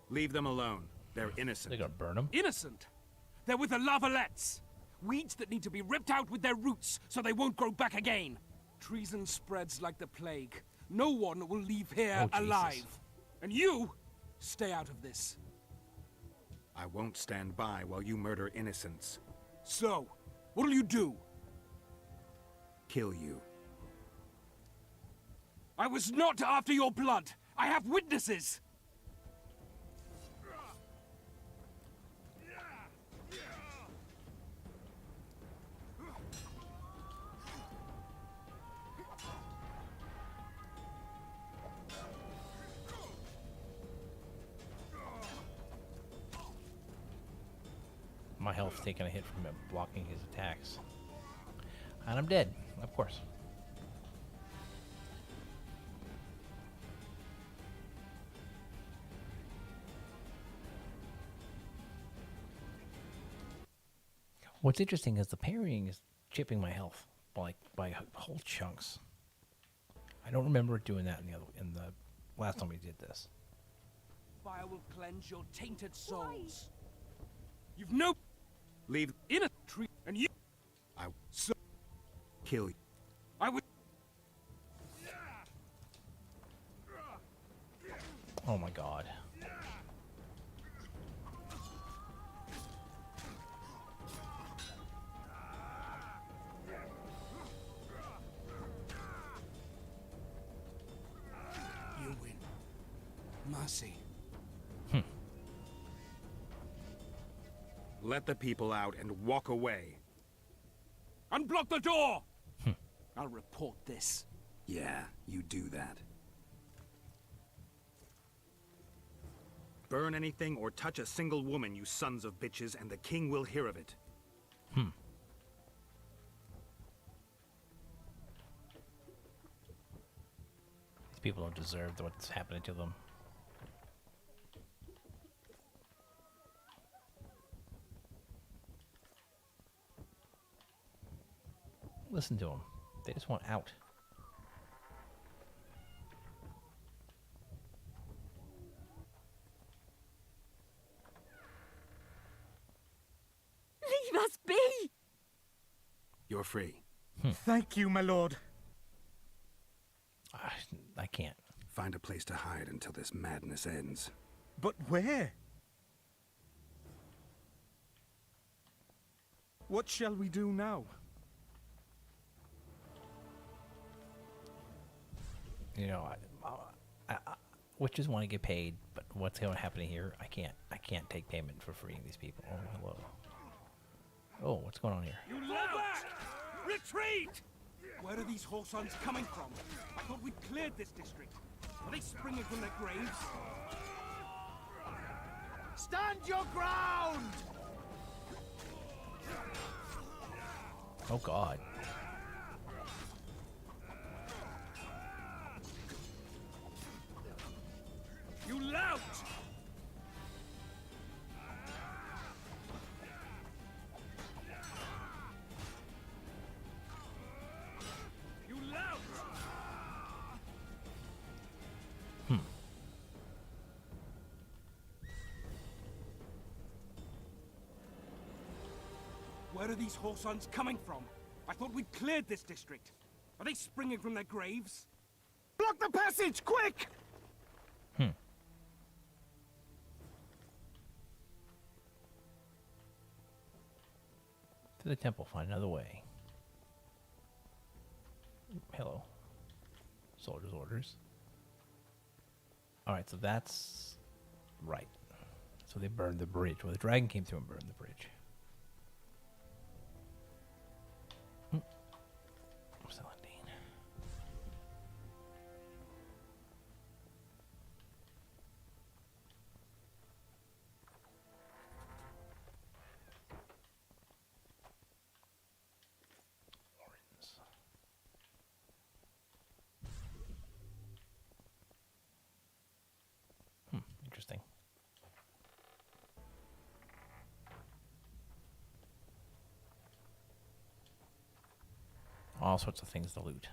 Leave them alone. They're innocent. They're gonna burn them? Innocent. They're with the Lavalettes. Weeds that need to be ripped out with their roots so they won't grow back again. Treason spreads like the plague. No one will leave here alive. And you, stay out of this. I won't stand by while you murder innocents. So, what'll you do? Kill you. I was not after your blood. I have witnesses. My health's taking a hit from him blocking his attacks. And I'm dead, of course. What's interesting is the parrying is chipping my health by whole chunks. I don't remember doing that in the last time we did this. Fire will cleanse your tainted souls. You've no Leave in a tree, and you. I kill you. I would. Oh my god. You win. Mercy. Let the people out and walk away. Unblock the door! I'll report this. Yeah, you do that. Burn anything or touch a single woman, you sons of bitches, and the king will hear of it. These people don't deserve what's happening to them. Listen to them. They just want out. Leave us be! You're free. Thank you, my lord. I can't. Find a place to hide until this madness ends. But where? What shall we do now? You know, witches want to get paid, but what's going to happen here? I can't take payment for freeing these people. Oh, hello. Oh, what's going on here? You lout! Retreat! Where are these Horsons coming from? I thought we'd cleared this district. Are they springing from their graves? Stand your ground! Oh, God. You lout! You lout! Where are these Horsons coming from? I thought we'd cleared this district. Are they springing from their graves? Block the passage, quick! To the temple, find another way. Hello. Soldiers' orders. Alright, so that's right. So they burned the bridge. Well, the dragon came through and burned the bridge. Celandine. Interesting. All sorts of things to loot.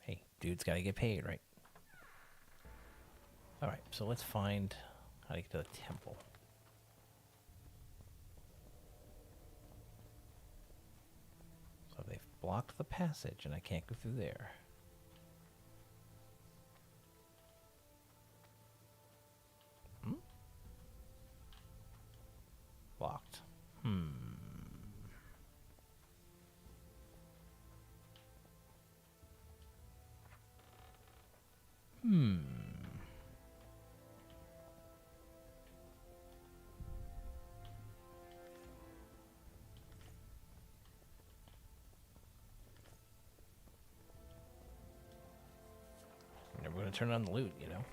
Hey, dude's gotta get paid, right? Alright, so let's find how to get to the temple. So they've blocked the passage and I can't go through there. Blocked. Never gonna turn on the loot, you know.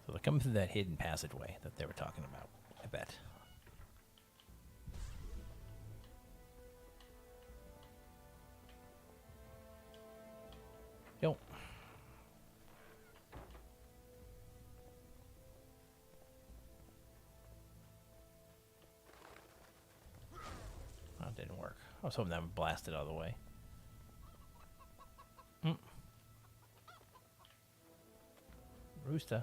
So they're coming through that hidden passageway that they were talking about, I bet. Yo. Oh, it didn't work. I was hoping that would blast it out of the way. Rooster.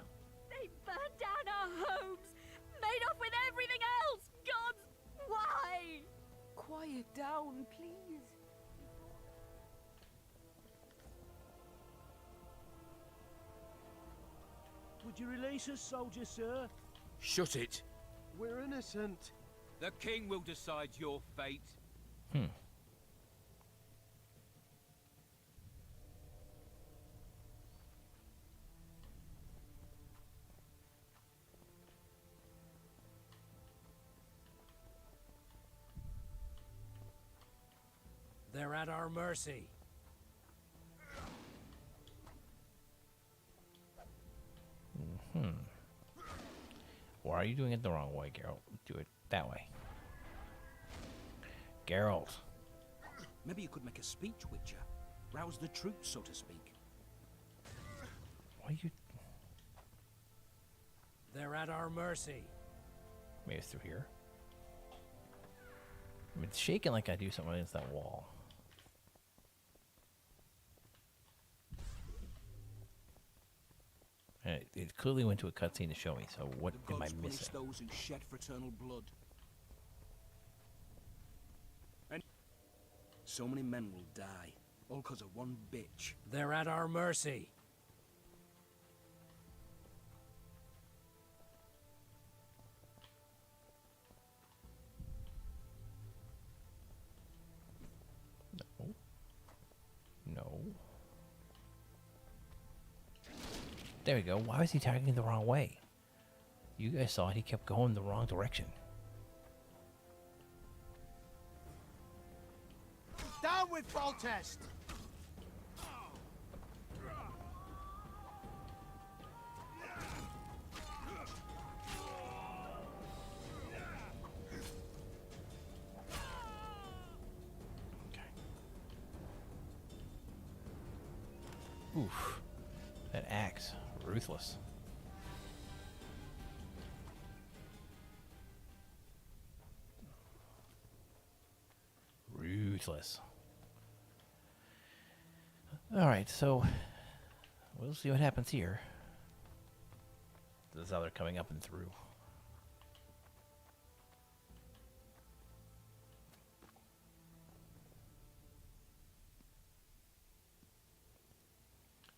They burned down our homes, made off with everything else. Gods, why? Quiet down, please. Would you release us, soldier, sir? Shut it. We're innocent. The king will decide your fate. They're at our mercy. Why are you doing it the wrong way, Geralt? Do it that way. Geralt. Maybe you could make a speech, Witcher. Rouse the troops, so to speak. Why you... They're at our mercy. Maybe it's through here. I mean, it's shaking like I do something against that wall. It clearly went to a cutscene to show me, so what The am I gods punish missing? those who shed fraternal blood. And so many men will die, all because of one bitch. They're at our mercy. No. There we go. Why was he targeting the wrong way? You guys saw it. He kept going the wrong direction. Down with Foltest! Oof. That axe. Ruthless. Ruthless. Alright, so we'll see what happens here. This is how they're coming up and through.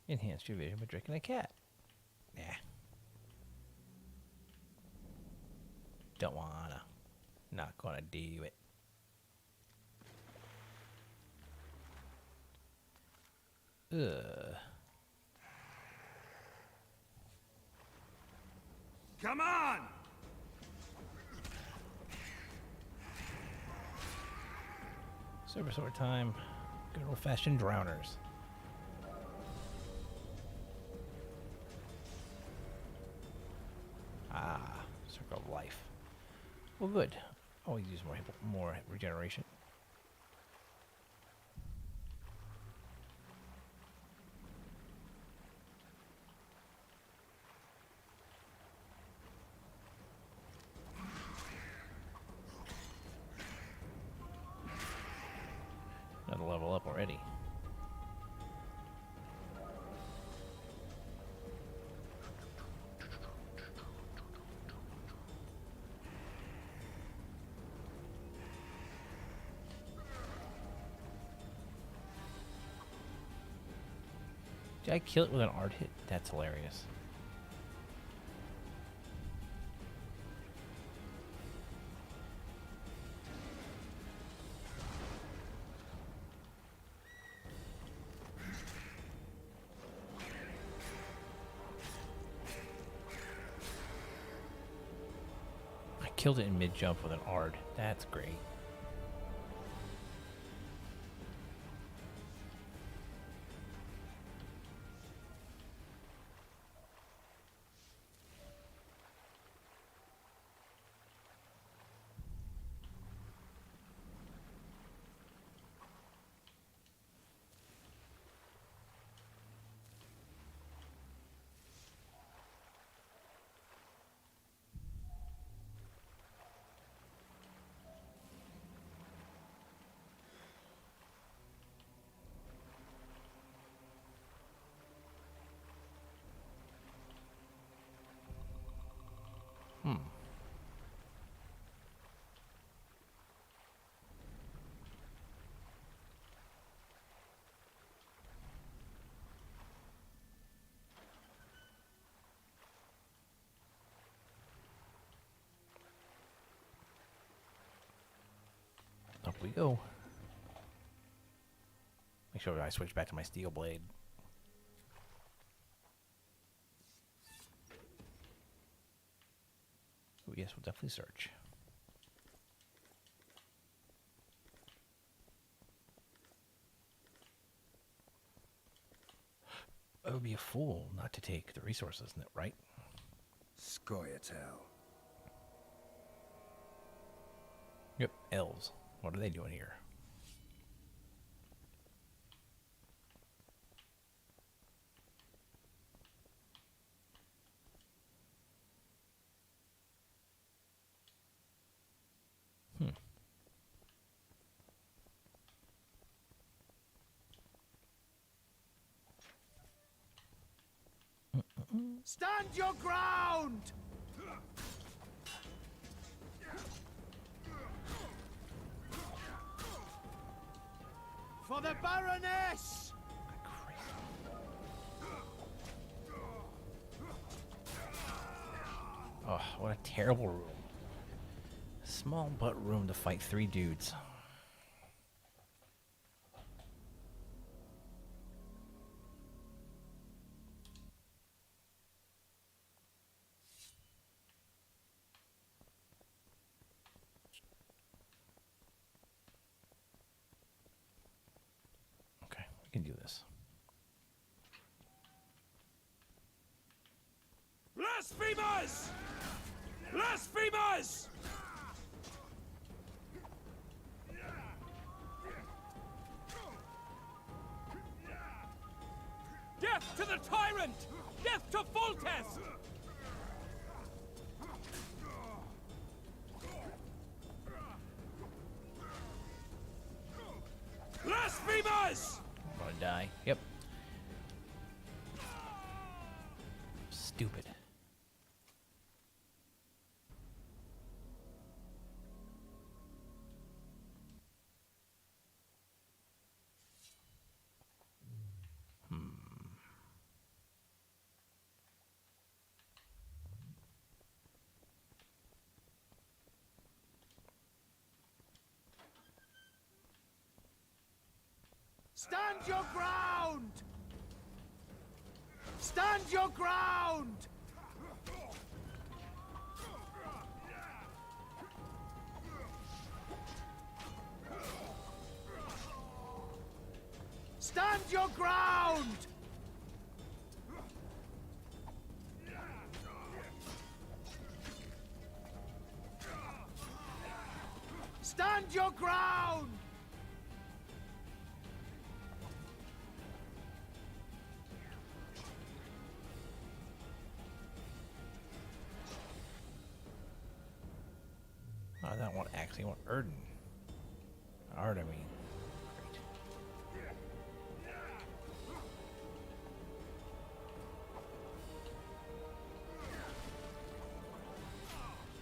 Enhanced your vision by drinking a cat. Nah. Don't wanna. Not gonna do it. Ugh. Come on! Silver sword time. Good old fashioned drowners. Ah, circle of life. Well, good. Always use more regeneration. Another level up already. Did I kill it with an art hit? That's hilarious. I killed it in mid-jump with an art. That's great. Up we go. Make sure I switch back to my steel blade. Oh yes, we'll definitely search. I would be a fool not to take the resources, isn't it, right? Scoia'tael. Yep, elves. What are they doing here? Stand your ground! For the Baroness! Oh, what a terrible room. Small but room to fight 3 dudes. Okay, we can do this. Blasphemers! Blasphemers! Death to the tyrant! Death to Foltest! Blasphemers! I'm gonna die. Yep. Stupid. Stand your ground! Stand your ground! Stand your ground! Stand your ground! I don't want actually want Erden. Ard, I mean. Great.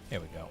Here we go.